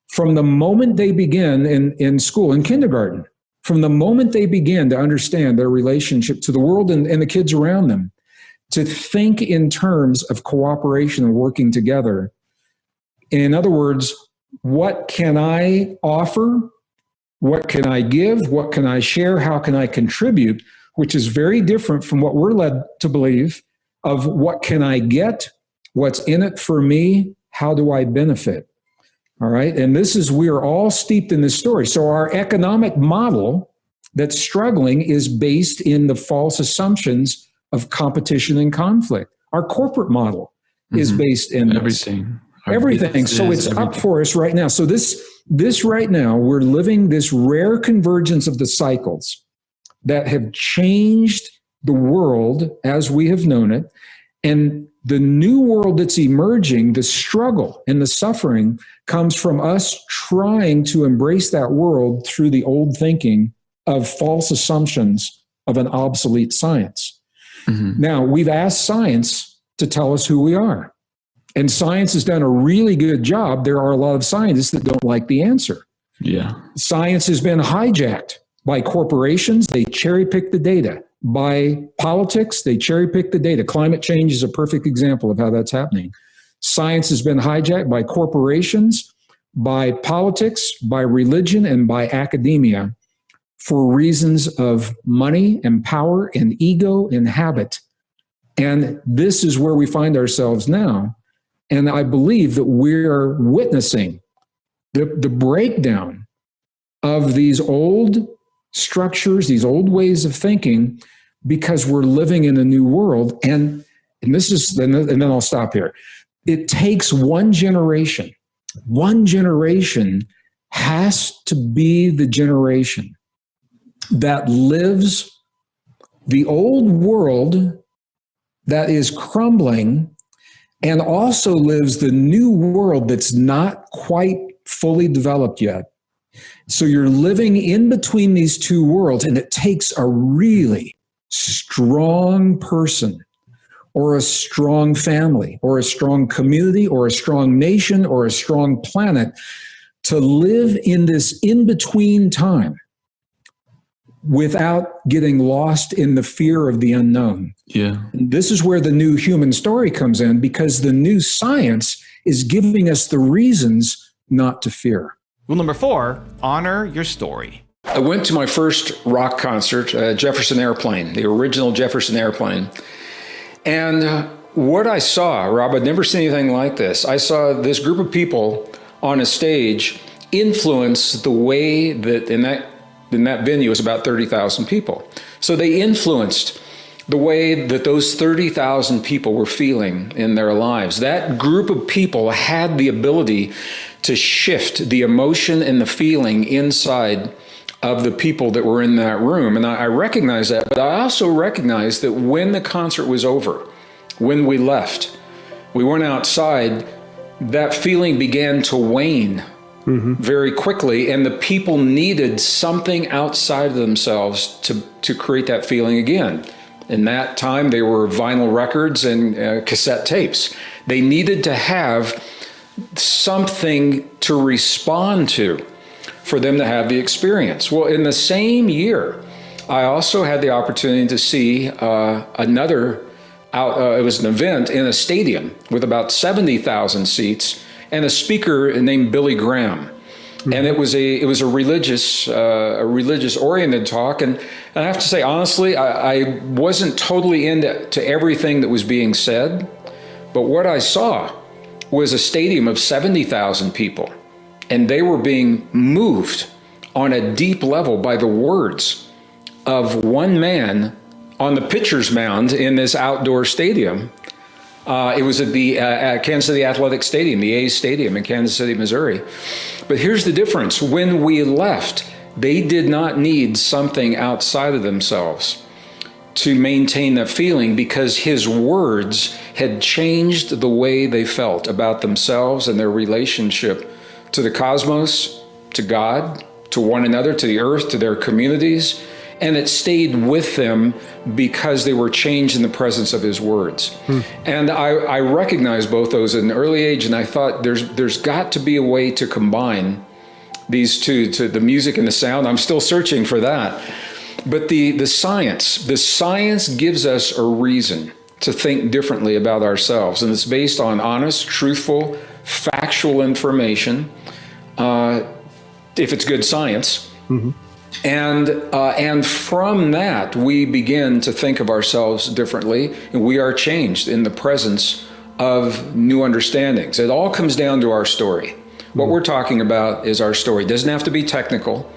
from the moment they begin in school, in kindergarten, from the moment they begin to understand their relationship to the world and the kids around them, to think in terms of cooperation and working together? In other words, what can I offer? What can I give? What can I share? How can I contribute? Which is very different from what we're led to believe of what can I get? What's in it for me? How do I benefit? All right. And we are all steeped in this story. So our economic model that's struggling is based in the false assumptions of competition and conflict. Our corporate model is based in everything. Everything. So it's up for us right now. So this right now, we're living this rare convergence of the cycles that have changed the world as we have known it. And the new world that's emerging, the struggle and the suffering comes from us trying to embrace that world through the old thinking of false assumptions of an obsolete science. Now, we've asked science to tell us who we are. And science has done a really good job. There are a lot of scientists that don't like the answer. Yeah. Science has been hijacked by corporations. They cherry pick the data. By politics, they cherry pick the data. Climate change is a perfect example of how that's happening. Science has been hijacked by corporations, by politics, by religion, and by academia for reasons of money and power and ego and habit. And this is where we find ourselves now. And I believe that we're witnessing the breakdown of these old structures, these old ways of thinking, because we're living in a new world. And then I'll stop here. It takes one generation. One generation has to be the generation that lives the old world that is crumbling and also lives the new world that's not quite fully developed yet. So you're living in between these two worlds, and it takes a really strong person or a strong family or a strong community or a strong nation or a strong planet to live in this in-between time without getting lost in the fear of the unknown. Yeah. And this is where the new human story comes in, because the new science is giving us the reasons not to fear. Rule number 4, honor your story. I went to my first rock concert, Jefferson Airplane, the original Jefferson Airplane. And what I saw, Rob, I'd never seen anything like this. I saw this group of people on a stage influence the way that in that venue was about 30,000 people. So they influenced the way that those 30,000 people were feeling in their lives. That group of people had the ability to shift the emotion and the feeling inside of the people that were in that room. And I recognize that, but I also recognize that when the concert was over, when we left, we went outside, that feeling began to wane very quickly, and the people needed something outside of themselves to create that feeling again. In that time, they were vinyl records and cassette tapes. They needed to have something to respond to for them to have the experience. Well, in the same year, I also had the opportunity to see it was an event in a stadium with about 70,000 seats and a speaker named Billy Graham. And it was a religious oriented talk. And I have to say, honestly, I wasn't totally into everything that was being said, but what I saw was a stadium of 70,000 people, and they were being moved on a deep level by the words of one man on the pitcher's mound in this outdoor stadium. It was at the Kansas City Athletic Stadium, the A's Stadium in Kansas City, Missouri. But here's the difference. When we left, they did not need something outside of themselves to maintain that feeling because his words had changed the way they felt about themselves and their relationship to the cosmos, to God, to one another, to the earth, to their communities. And it stayed with them because they were changed in the presence of his words. And I recognized both those at an early age, and I thought there's got to be a way to combine these two, to the music and the sound. I'm still searching for that. But the science gives us a reason to think differently about ourselves, and it's based on honest, truthful, factual information, if it's good science. And from that, we begin to think of ourselves differently, and we are changed in the presence of new understandings. It all comes down to our story. What we're talking about is our story. It doesn't have to be technical,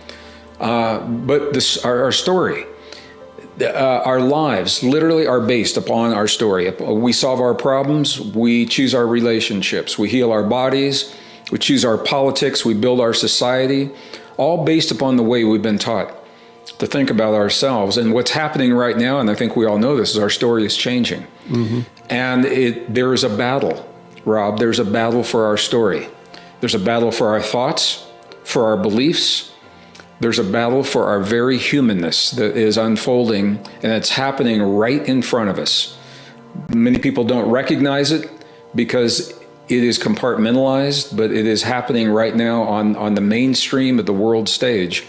but our story, our lives literally are based upon our story. We solve our problems, we choose our relationships, we heal our bodies, we choose our politics, we build our society, all based upon the way we've been taught to think about ourselves. And what's happening right now, and I think we all know this, is our story is changing. And there is a battle, Rob. There's a battle for our story. There's a battle for our thoughts, for our beliefs. There's a battle for our very humanness that is unfolding, and it's happening right in front of us. Many people don't recognize it because it is compartmentalized, but it is happening right now on the mainstream of the world stage.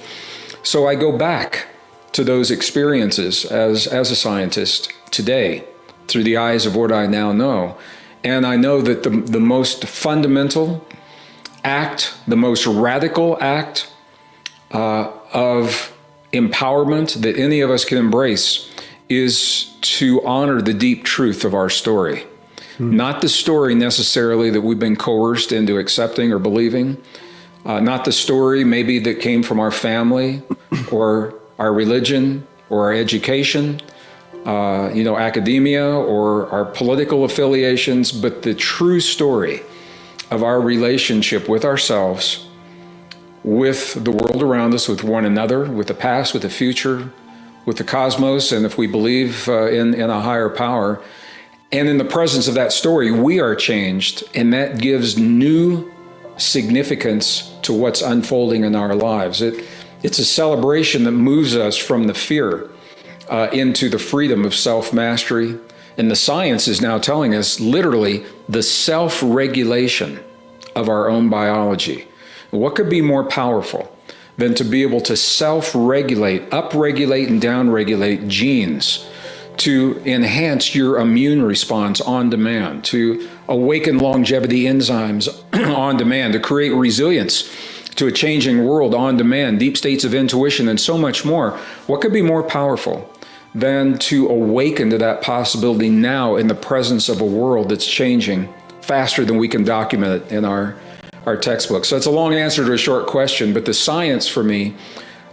So I go back to those experiences as a scientist today through the eyes of what I now know. And I know that the most fundamental act, the most radical act of empowerment that any of us can embrace is to honor the deep truth of our story. Not the story necessarily that we've been coerced into accepting or believing, not the story maybe that came from our family or our religion or our education, academia or our political affiliations, but the true story of our relationship with ourselves, with the world around us, with one another, with the past, with the future, with the cosmos, and if we believe in a higher power. And in the presence of that story, we are changed, and that gives new significance to what's unfolding in our lives. It's a celebration that moves us from the fear into the freedom of self-mastery. And the science is now telling us literally the self-regulation of our own biology. What could be more powerful than to be able to self-regulate, up-regulate and down-regulate genes to enhance your immune response on demand, to awaken longevity enzymes on demand, to create resilience to a changing world on demand, deep states of intuition, and so much more? What could be more powerful than to awaken to that possibility now in the presence of a world that's changing faster than we can document it in our textbooks? So it's a long answer to a short question, but the science for me,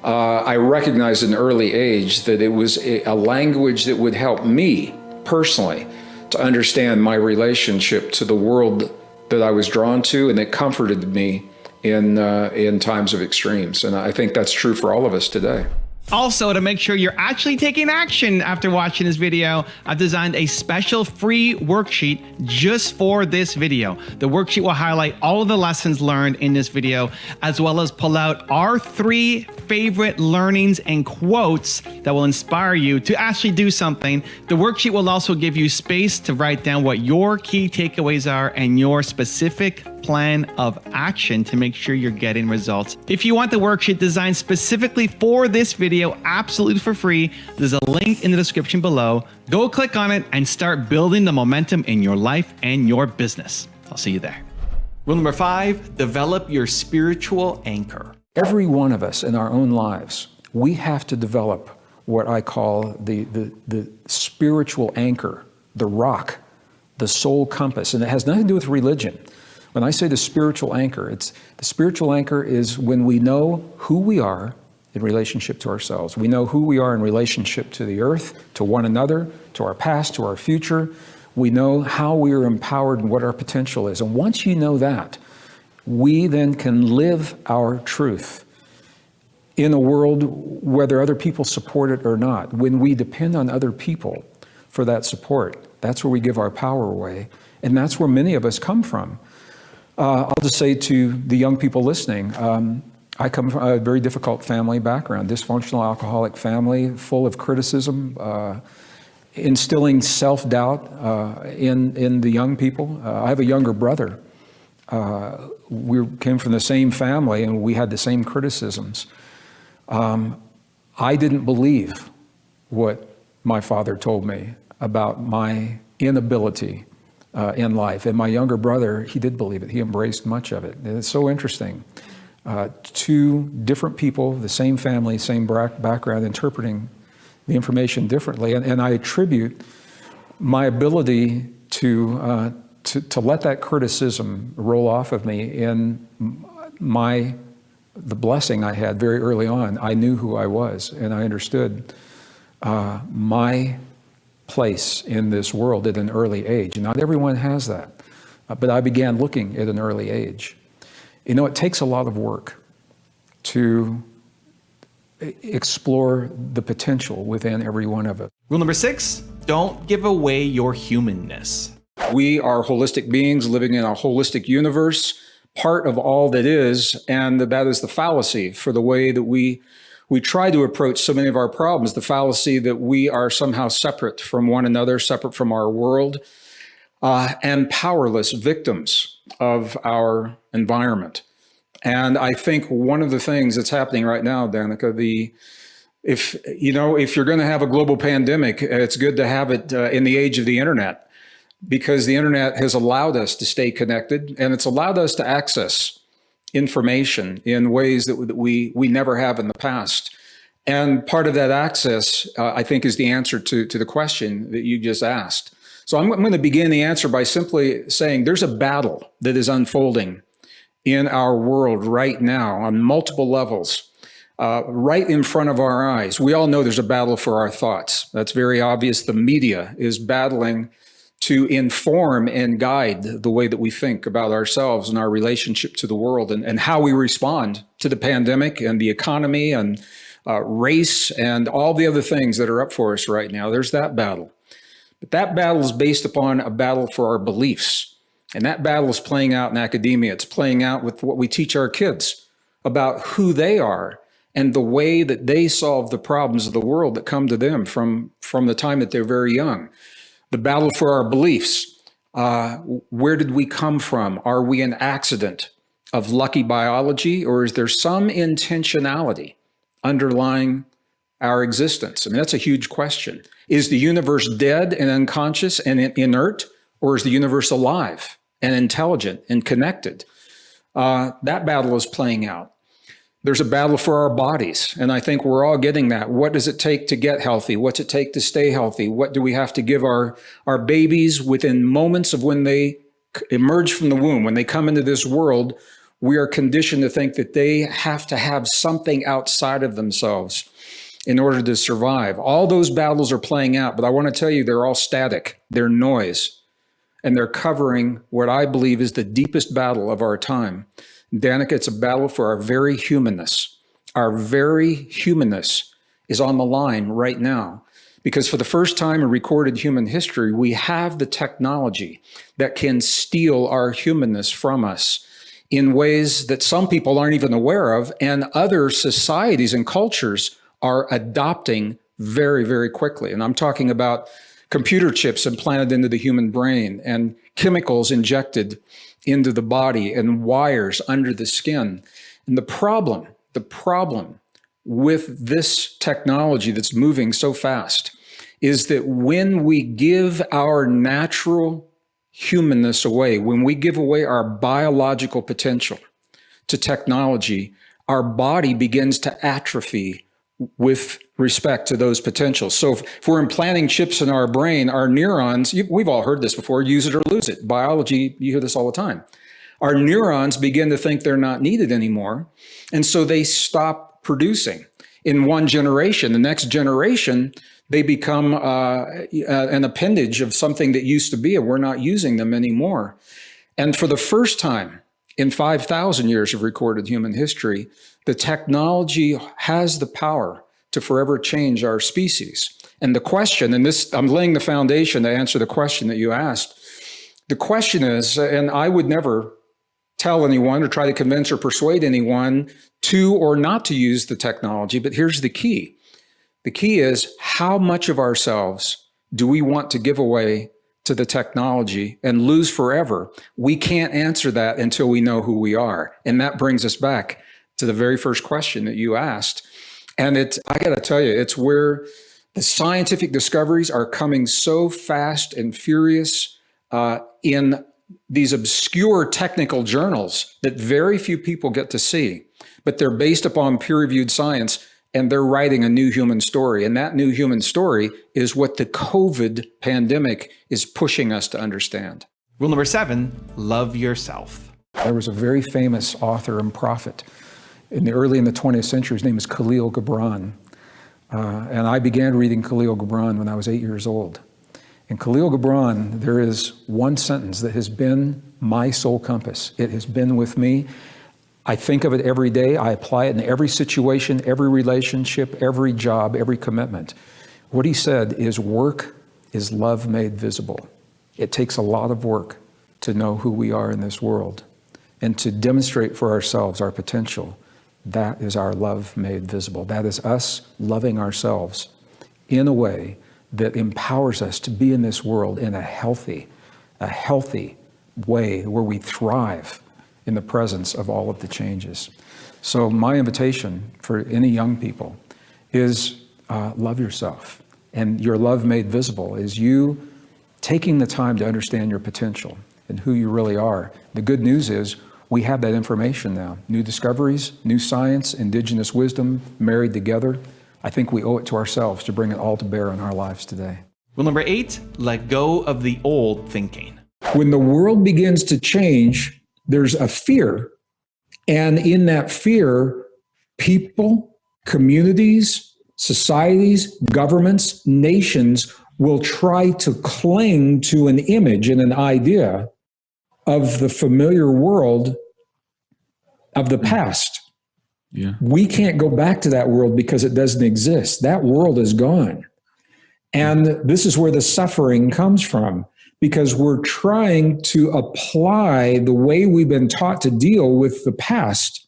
I recognized at an early age that it was a language that would help me personally to understand my relationship to the world that I was drawn to, and it comforted me in times of extremes. And I think that's true for all of us today. Also, to make sure you're actually taking action after watching this video, I've designed a special free worksheet just for this video. The worksheet will highlight all of the lessons learned in this video, as well as pull out our 3 favorite learnings and quotes that will inspire you to actually do something. The worksheet will also give you space to write down what your key takeaways are and your specific plan of action to make sure you're getting results. If you want the worksheet designed specifically for this video, absolutely for free, there's a link in the description below. Go click on it and start building the momentum in your life and your business. I'll see you there. Rule number 5, develop your spiritual anchor. Every one of us in our own lives, we have to develop what I call the spiritual anchor, the rock, the soul compass, and it has nothing to do with religion. When I say the spiritual anchor, the spiritual anchor is when we know who we are in relationship to ourselves. We know who we are in relationship to the earth, to one another, to our past, to our future. We know how we are empowered and what our potential is. And once you know that, we then can live our truth in a world whether other people support it or not. When we depend on other people for that support, that's where we give our power away. And that's where many of us come from. I'll just say to the young people listening, I come from a very difficult family background, dysfunctional alcoholic family, full of criticism, instilling self-doubt in the young people. I have a younger brother. We came from the same family and we had the same criticisms. I didn't believe what my father told me about my inability in life. And my younger brother, he did believe it. He embraced much of it. And it's so interesting. Two different people, the same family, same background, interpreting the information differently. And I attribute my ability to let that criticism roll off of me in the blessing I had very early on. I knew who I was, and I understood my place in this world at an early age. Not everyone has that, but I began looking at an early age. You know, it takes a lot of work to explore the potential within every one of us. Rule number 6, don't give away your humanness. We are holistic beings living in a holistic universe, part of all that is, and that is the fallacy for the way that we try to approach so many of our problems, the fallacy that we are somehow separate from one another, separate from our world, and powerless victims of our environment. And I think one of the things that's happening right now, Danica, if you're going to have a global pandemic, it's good to have it in the age of the internet, because the internet has allowed us to stay connected, and it's allowed us to access information in ways that we never have in the past. And part of that access, I think, is the answer to the question that you just asked. So I'm going to begin the answer by simply saying there's a battle that is unfolding in our world right now on multiple levels, right in front of our eyes. We all know there's a battle for our thoughts. That's very obvious. The media is battling to inform and guide the way that we think about ourselves and our relationship to the world, and how we respond to the pandemic and the economy and race and all the other things that are up for us right now. There's that battle. But that battle is based upon a battle for our beliefs. And that battle is playing out in academia. It's playing out with what we teach our kids about who they are and the way that they solve the problems of the world that come to them from the time that they're very young. The battle for our beliefs. Where did we come from? Are we an accident of lucky biology, or is there some intentionality underlying our existence? I mean, that's a huge question. Is the universe dead and unconscious and inert, or is the universe alive and intelligent and connected? That battle is playing out. There's a battle for our bodies, and I think we're all getting that. What does it take to get healthy? What's it take to stay healthy? What do we have to give our babies within moments of when they emerge from the womb? When they come into this world, we are conditioned to think that they have to have something outside of themselves in order to survive. All those battles are playing out, but I want to tell you, they're all static. They're noise, and they're covering what I believe is the deepest battle of our time. Danica, it's a battle for our very humanness. Our very humanness is on the line right now, because for the first time in recorded human history, we have the technology that can steal our humanness from us in ways that some people aren't even aware of, and other societies and cultures are adopting very, very quickly. And I'm talking about computer chips implanted into the human brain, and chemicals injected into the body, and wires under the skin. And the problem with this technology that's moving so fast is that when we give our natural humanness away, when we give away our biological potential to technology, our body begins to atrophy with respect to those potentials. So if we're implanting chips in our brain, our neurons, we've all heard this before, use it or lose it. Biology, you hear this all the time. Our neurons begin to think they're not needed anymore, and so they stop producing. In one generation, the next generation, they become an appendage of something that used to be, and we're not using them anymore. And for the first time in 5,000 years of recorded human history, the technology has the power to forever change our species. And the question, and this, I'm laying the foundation to answer the question that you asked. The question is, and I would never tell anyone or try to convince or persuade anyone to or not to use the technology, but here's the key. The key is, how much of ourselves do we want to give away to the technology and lose forever? We can't answer that until we know who we are. And that brings us back to the very first question that you asked. And I got to tell you, it's where the scientific discoveries are coming so fast and furious in these obscure technical journals that very few people get to see, but they're based upon peer-reviewed science, and they're writing a new human story. And that new human story is what the COVID pandemic is pushing us to understand. Rule number 7, love yourself. There was a very famous author and prophet early in the 20th century. His name is Khalil Gibran. And I began reading Khalil Gibran when I was 8 years old. In Khalil Gibran, there is one sentence that has been my sole compass. It has been with me. I think of it every day. I apply it in every situation, every relationship, every job, every commitment. What he said is, work is love made visible. It takes a lot of work to know who we are in this world and to demonstrate for ourselves our potential. That is our love made visible. That is us loving ourselves in a way that empowers us to be in this world in a healthy way where we thrive in the presence of all of the changes. So my invitation for any young people is love yourself. And your love made visible is you taking the time to understand your potential and who you really are. The good news is we have that information now. New discoveries, new science, indigenous wisdom married together. I think we owe it to ourselves to bring it all to bear in our lives today. Rule number 8, let go of the old thinking. When the world begins to change, there's a fear. And in that fear, people, communities, societies, governments, nations will try to cling to an image and an idea of the familiar world of the past. Yeah. We can't go back to that world because it doesn't exist. That world is gone. And this is where the suffering comes from, because we're trying to apply the way we've been taught to deal with the past.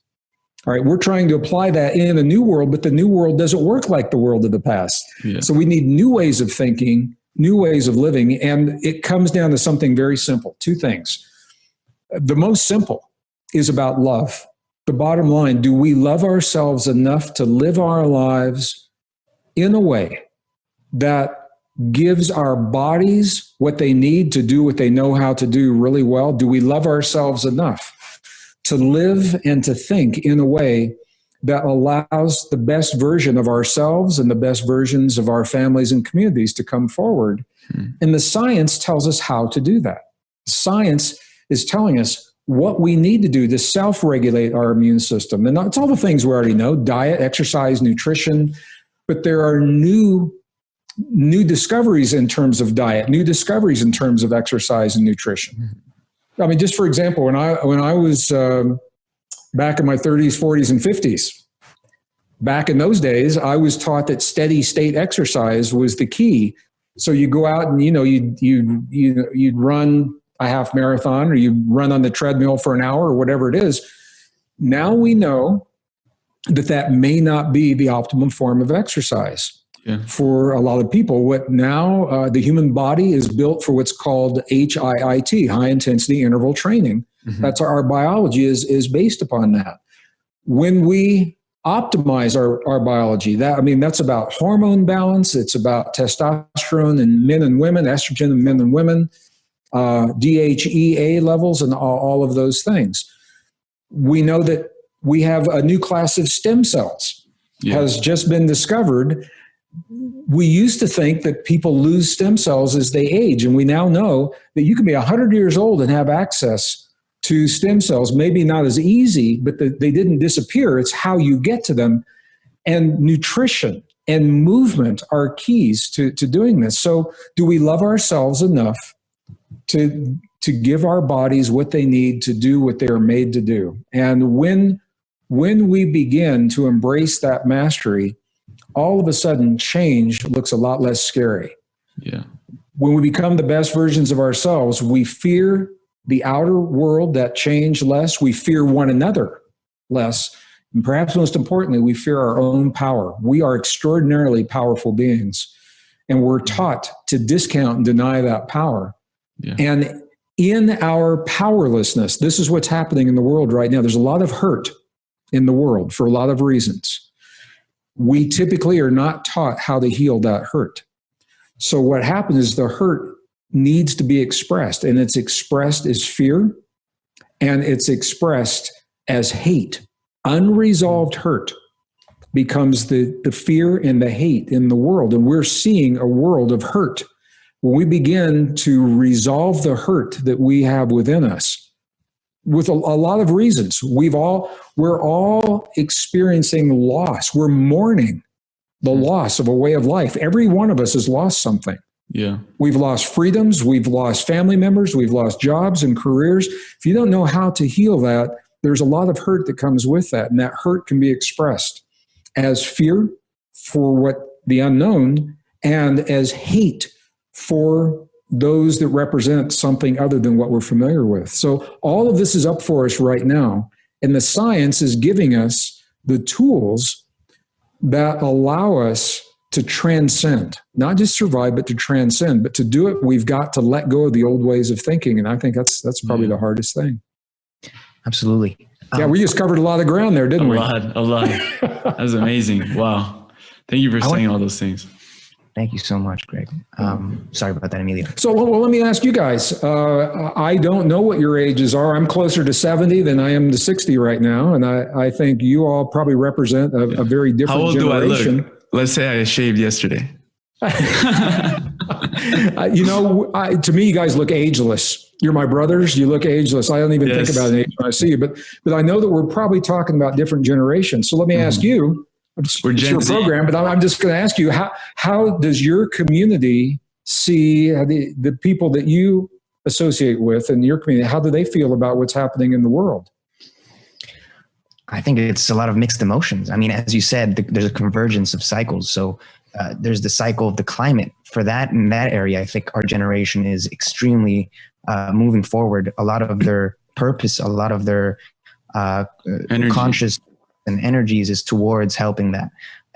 All right, we're trying to apply that in a new world, but the new world doesn't work like the world of the past. Yeah. So we need new ways of thinking, new ways of living, and it comes down to something very simple, 2 things. The most simple is about love. The bottom line, do we love ourselves enough to live our lives in a way that gives our bodies what they need to do what they know how to do really well? Do we love ourselves enough to live and to think in a way that allows the best version of ourselves and the best versions of our families and communities to come forward? And the science tells us how to do that. Science is telling us what we need to do to self-regulate our immune system. And it's all the things we already know: diet, exercise, nutrition. But there are new discoveries in terms of diet, new discoveries in terms of exercise and nutrition. I mean, just for example, when I was back in my 30s, 40s, and 50s, back in those days, I was taught that steady state exercise was the key. So you go out and you'd run a half marathon, or you run on the treadmill for an hour, or whatever it is. Now we know that may not be the optimum form of exercise. Yeah. For a lot of people. What now, the human body is built for what's called HIIT, high intensity interval training. Mm-hmm. That's our biology is based upon that. When we optimize our biology, that's about hormone balance. It's about testosterone in men and women, estrogen in men and women, DHEA levels, and all of those things. We know that we have a new class of stem cells has just been discovered. We used to think that people lose stem cells as they age, and we now know that you can be 100 years old and have access to stem cells. Maybe not as easy, but they didn't disappear. It's how you get to them. And nutrition and movement are keys to doing this. So do we love ourselves enough to give our bodies what they need to do what they are made to do. And when we begin to embrace that mastery, all of a sudden change looks a lot less scary. Yeah. When we become the best versions of ourselves, we fear the outer world, that change, less. We fear one another less. And perhaps most importantly, we fear our own power. We are extraordinarily powerful beings, and we're taught to discount and deny that power. Yeah. And in our powerlessness, this is what's happening in the world right now. There's a lot of hurt in the world for a lot of reasons. We typically are not taught how to heal that hurt. So what happens is the hurt needs to be expressed, and it's expressed as fear, and it's expressed as hate. Unresolved hurt becomes the fear and the hate in the world, and we're seeing a world of hurt. When we begin to resolve the hurt that we have within us, with a lot of reasons, we're all experiencing loss. We're mourning the loss of a way of life. Every one of us has lost something. Yeah. We've lost freedoms, we've lost family members, we've lost jobs and careers. If you don't know how to heal that, there's a lot of hurt that comes with that. And that hurt can be expressed as fear for what the unknown, and as hate for those that represent something other than what we're familiar with. So all of this is up for us right now. And the science is giving us the tools that allow us to transcend, not just survive, but to transcend. But to do it, we've got to let go of the old ways of thinking. And I think that's probably the hardest thing. Absolutely. Yeah, we just covered a lot of ground there, didn't we? A lot. That was amazing. Wow. Thank you for saying all those things. Thank you so much, Greg. Sorry about that, Emilio. So, well, let me ask you guys. I don't know what your ages are. I'm closer to 70 than I am to 60 right now. And I think you all probably represent a very different How old generation. do I look? Let's say I shaved yesterday. To me, you guys look ageless. You're my brothers. You look ageless. I don't even think about an age when I see you. But I know that we're probably talking about different generations. So let me ask you. It's your program, but I'm just going to ask you, how does your community see the people that you associate with in your community? How do they feel about what's happening in the world? I think it's a lot of mixed emotions. I mean, as you said, there's a convergence of cycles. So there's the cycle of the climate. For that, in that area, I think our generation is extremely moving forward. A lot of their purpose, a lot of their conscious and energies is towards helping that.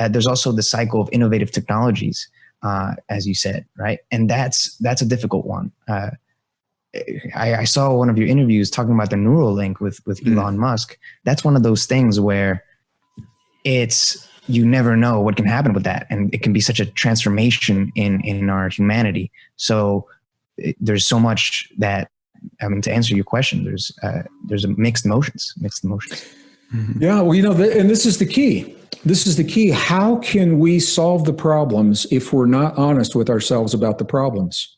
There's also the cycle of innovative technologies, as you said, right? And that's a difficult one. I saw one of your interviews talking about the Neuralink with Elon Musk. That's one of those things where you never know what can happen with that. And it can be such a transformation in our humanity. So there's so much that, to answer your question, there's mixed emotions. Yeah, well, and this is the key. This is the key. How can we solve the problems if we're not honest with ourselves about the problems?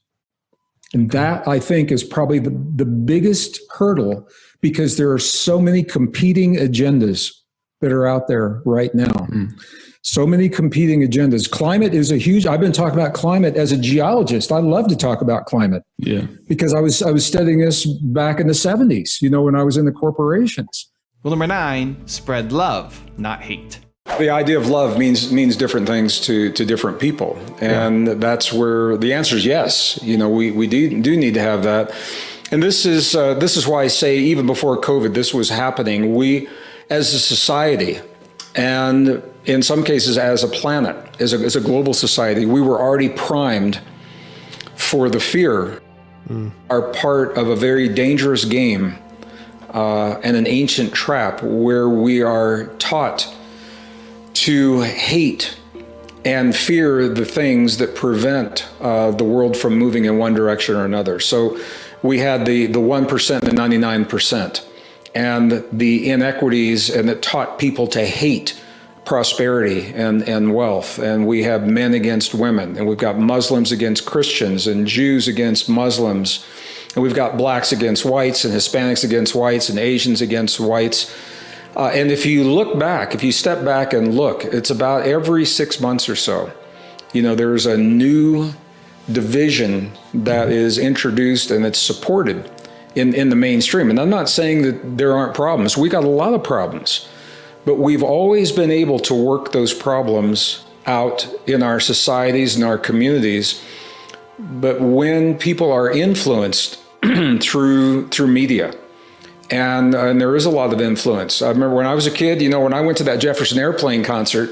And that, I think, is probably the biggest hurdle, because there are so many competing agendas that are out there right now. So many competing agendas. Climate is I've been talking about climate as a geologist. I love to talk about climate. Yeah. Because I was studying this back in the 70s, when I was in the corporations. Well, number 9, spread love, not hate. The idea of love means different things to different people. And that's where the answer is yes. We do need to have that. And this is why I say, even before COVID, this was happening. We, as a society, and in some cases as a planet, as a global society, we were already primed for the fear, are part of a very dangerous game and an ancient trap where we are taught to hate and fear the things that prevent the world from moving in one direction or another. So we had the 1% and the 99%, and the inequities, and it taught people to hate prosperity and wealth. And we have men against women, and we've got Muslims against Christians, and Jews against Muslims, and we've got blacks against whites, and Hispanics against whites, and Asians against whites. And if you step back and look, it's about every 6 months or so, there's a new division that is introduced and it's supported in the mainstream. And I'm not saying that there aren't problems. We got a lot of problems, but we've always been able to work those problems out in our societies and our communities. But when people are influenced through media, and there is a lot of influence. I remember when I was a kid, when I went to that Jefferson Airplane concert,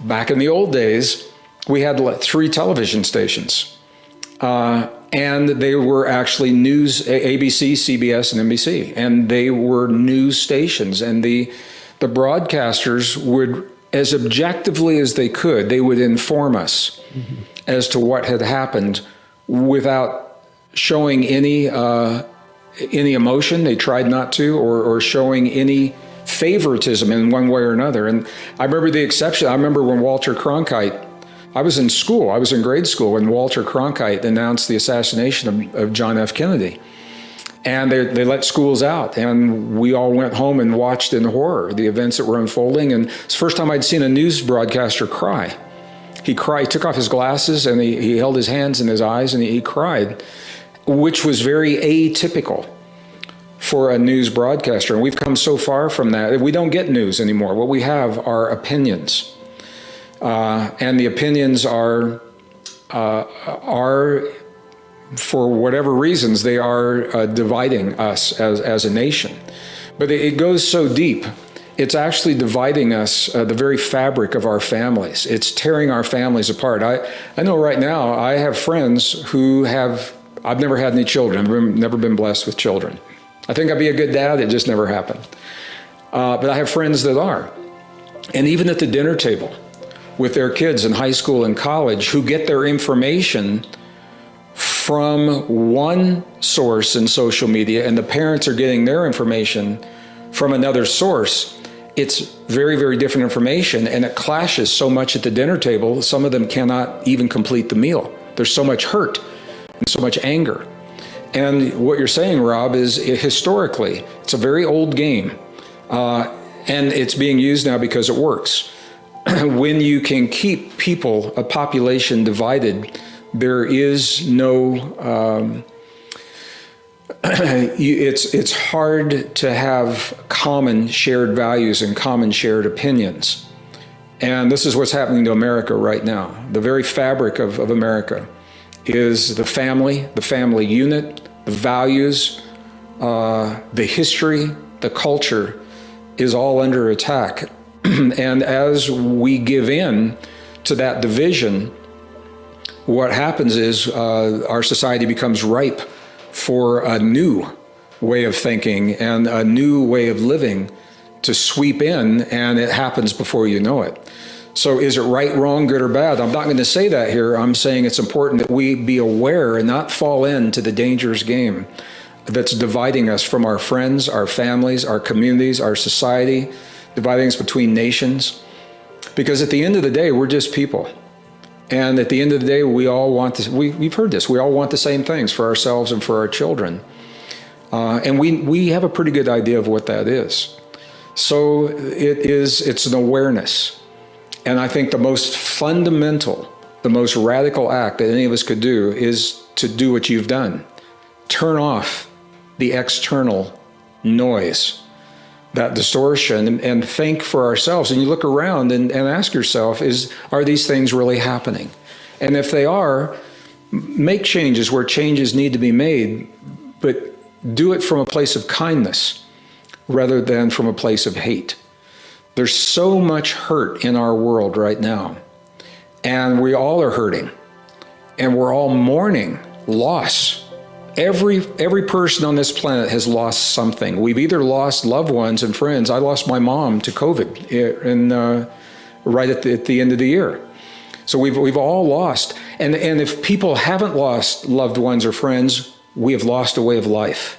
back in the old days, we had 3 television stations. And they were actually news, ABC, CBS, and NBC. And they were news stations. And the broadcasters would, as objectively as they could, they would inform us as to what had happened without showing any emotion. They tried not to, or showing any favoritism in one way or another. And I remember the exception. I remember when Walter Cronkite, I was in school, I was in grade school when Walter Cronkite announced the assassination of John F. Kennedy. And they let schools out, and we all went home and watched in horror the events that were unfolding. And it's the first time I'd seen a news broadcaster cry. He cried, took off his glasses, and he held his hands in his eyes, and he cried, which was very atypical for a news broadcaster. And we've come so far from that. We don't get news anymore. What we have are opinions. And the opinions are, for whatever reasons, they are dividing us as a nation. But it goes so deep. It's actually dividing us, the very fabric of our families. It's tearing our families apart. I know right now I have friends who I've never had any children. I've never been blessed with children. I think I'd be a good dad. It just never happened. But I have friends that are. And even at the dinner table with their kids in high school and college who get their information from one source in social media, and the parents are getting their information from another source, it's very, very different information, and it clashes so much at the dinner table, some of them cannot even complete the meal. There's so much hurt and so much anger. And what you're saying, Rob, is historically, it's a very old game, and it's being used now because it works. When you can keep people, a population divided, there is no, it's hard to have common shared values and common shared opinions. And this is what's happening to America right now. The very fabric of America is the family unit, the values, the history, the culture is all under attack. And as we give in to that division, what happens is our society becomes ripe for a new way of thinking and a new way of living to sweep in, and it happens before you know it. So is it right, wrong, good, or bad? I'm not going to say that here. I'm saying it's important that we be aware and not fall into the dangerous game that's dividing us from our friends, our families, our communities, our society, dividing us between nations. Because at the end of the day, we're just people. And at the end of the day, we all want this. We've heard this. We all want the same things for ourselves and for our children. And we have a pretty good idea of what that is. So it's an awareness. And I think the most fundamental, the most radical act that any of us could do is to do what you've done. Turn off the external noise, that distortion, and think for ourselves. And you look around and ask yourself, are these things really happening? And if they are, make changes where changes need to be made, but do it from a place of kindness rather than from a place of hate. There's so much hurt in our world right now, and we all are hurting, and we're all mourning loss. Every person on this planet has lost something. We've either lost loved ones and friends. I lost my mom to COVID right at the end of the year. So we've all lost. And if people haven't lost loved ones or friends, we have lost a way of life.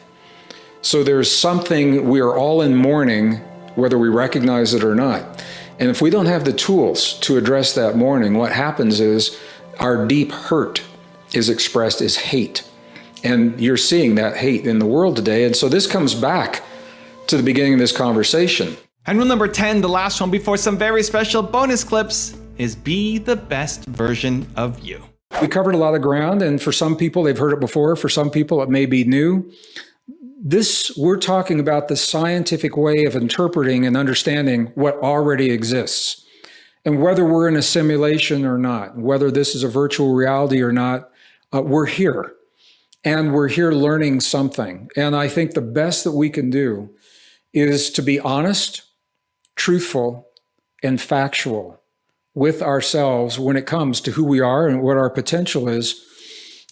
So there's something, we are all in mourning, whether we recognize it or not. And if we don't have the tools to address that mourning, what happens is our deep hurt is expressed as hate. And you're seeing that hate in the world today. And so this comes back to the beginning of this conversation. And rule number 10, the last one before some very special bonus clips, is be the best version of you. We covered a lot of ground, and for some people, they've heard it before. For some people, it may be new. We're talking about the scientific way of interpreting and understanding what already exists. And whether we're in a simulation or not, whether this is a virtual reality or not, we're here. And we're here learning something. And I think the best that we can do is to be honest, truthful, and factual with ourselves when it comes to who we are and what our potential is,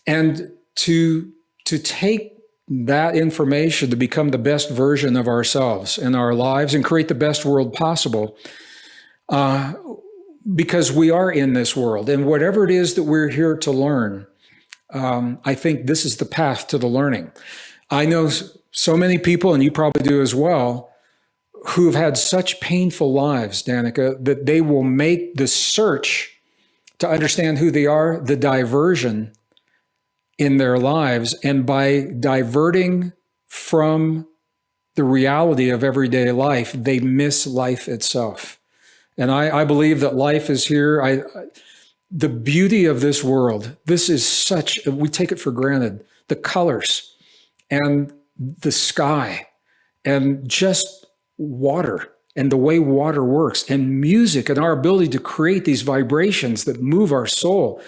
and to take that information to become the best version of ourselves in our lives and create the best world possible. Because we are in this world, and whatever it is that we're here to learn, I think this is the path to the learning. I know so many people, and you probably do as well, who have had such painful lives, Danica, that they will make the search to understand who they are the diversion in their lives. And by diverting from the reality of everyday life, they miss life itself. And I believe that life is here. The beauty of this world, this is such, we take it for granted. The colors and the sky and just water and the way water works and music and our ability to create these vibrations that move our soul.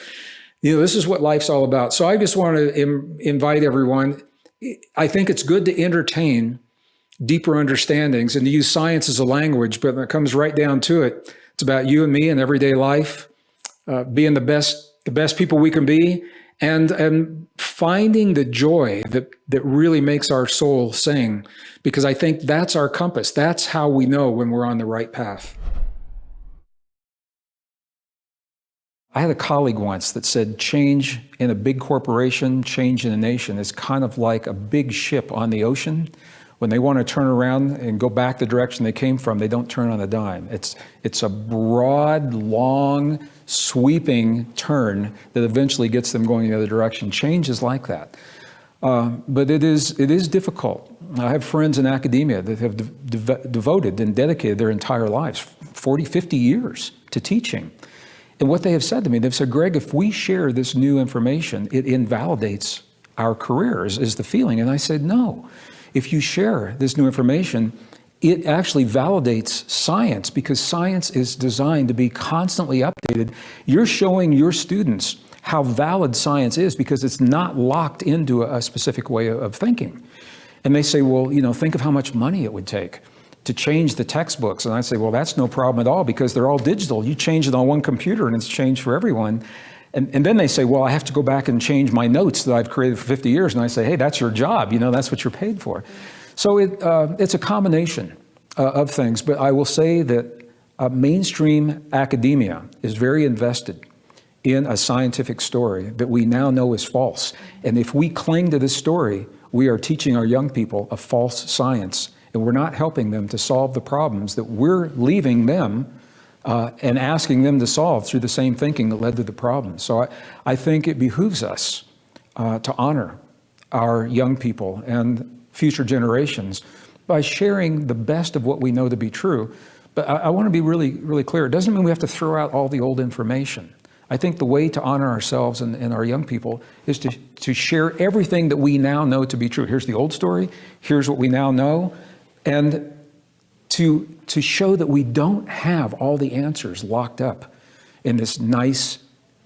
You know, this is what life's all about. So I just want to invite everyone. I think it's good to entertain deeper understandings and to use science as a language, but when it comes right down to it, it's about you and me in everyday life, being the best people we can be, and finding the joy that really makes our soul sing, because I think that's our compass. That's how we know when we're on the right path. I had a colleague once that said change in a big corporation, change in a nation is kind of like a big ship on the ocean. When they want to turn around and go back the direction they came from, they don't turn on a dime. It's a broad, long, sweeping turn that eventually gets them going the other direction. Change is like that. But it is difficult. I have friends in academia that have devoted and dedicated their entire lives, 40, 50 years, to teaching. And what they have said to me, they've said, Greg, if we share this new information, it invalidates our careers, is the feeling. And I said, no. If you share this new information, it actually validates science, because science is designed to be constantly updated. You're showing your students how valid science is because it's not locked into a specific way of thinking. And they say, well, you know, think of how much money it would take to change the textbooks. And I say, well, that's no problem at all because they're all digital. You change it on one computer and it's changed for everyone. And then they say, well, I have to go back and change my notes that I've created for 50 years. And I say, hey, that's your job. You know, that's what you're paid for. So it's a combination of things. But I will say that mainstream academia is very invested in a scientific story that we now know is false. And if we cling to this story, we are teaching our young people a false science. And we're not helping them to solve the problems that we're leaving them and asking them to solve through the same thinking that led to the problem. So I think it behooves us to honor our young people and future generations by sharing the best of what we know to be true. But I want to be really, really clear. It doesn't mean we have to throw out all the old information. I think the way to honor ourselves and our young people is to share everything that we now know to be true. Here's the old story. Here's what we now know. And to show that we don't have all the answers locked up in this nice,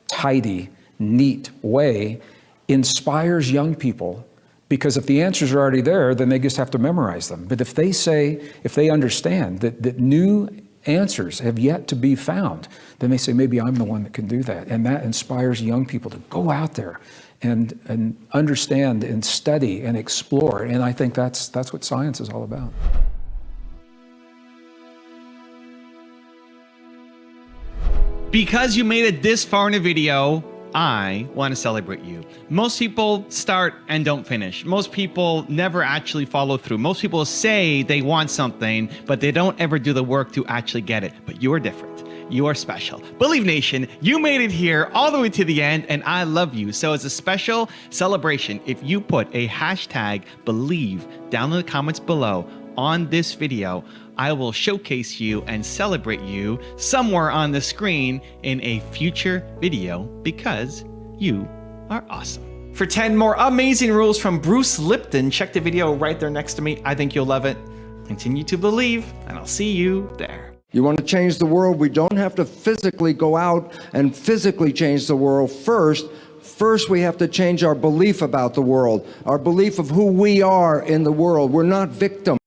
tidy, neat way inspires young people, because if the answers are already there, then they just have to memorize them. But if they understand that new answers have yet to be found, then they say, maybe I'm the one that can do that. And that inspires young people to go out there and understand and study and explore. And I think that's what science is all about. Because you made it this far in a video, I want to celebrate you. Most people start and don't finish. Most people never actually follow through. Most people say they want something, but they don't ever do the work to actually get it. But you are different. You are special. Believe Nation, you made it here all the way to the end, and I love you. So as a special celebration, if you put a hashtag Believe down in the comments below on this video, I will showcase you and celebrate you somewhere on the screen in a future video, because You are awesome. For 10 more amazing rules from Bruce Lipton, check the video right there next to me. I think you'll love it. Continue to believe, and I'll see you there. You want to change the world? We don't have to physically go out and physically change the world first. First, we have to change our belief about the world, our belief of who we are in the world. We're not victims.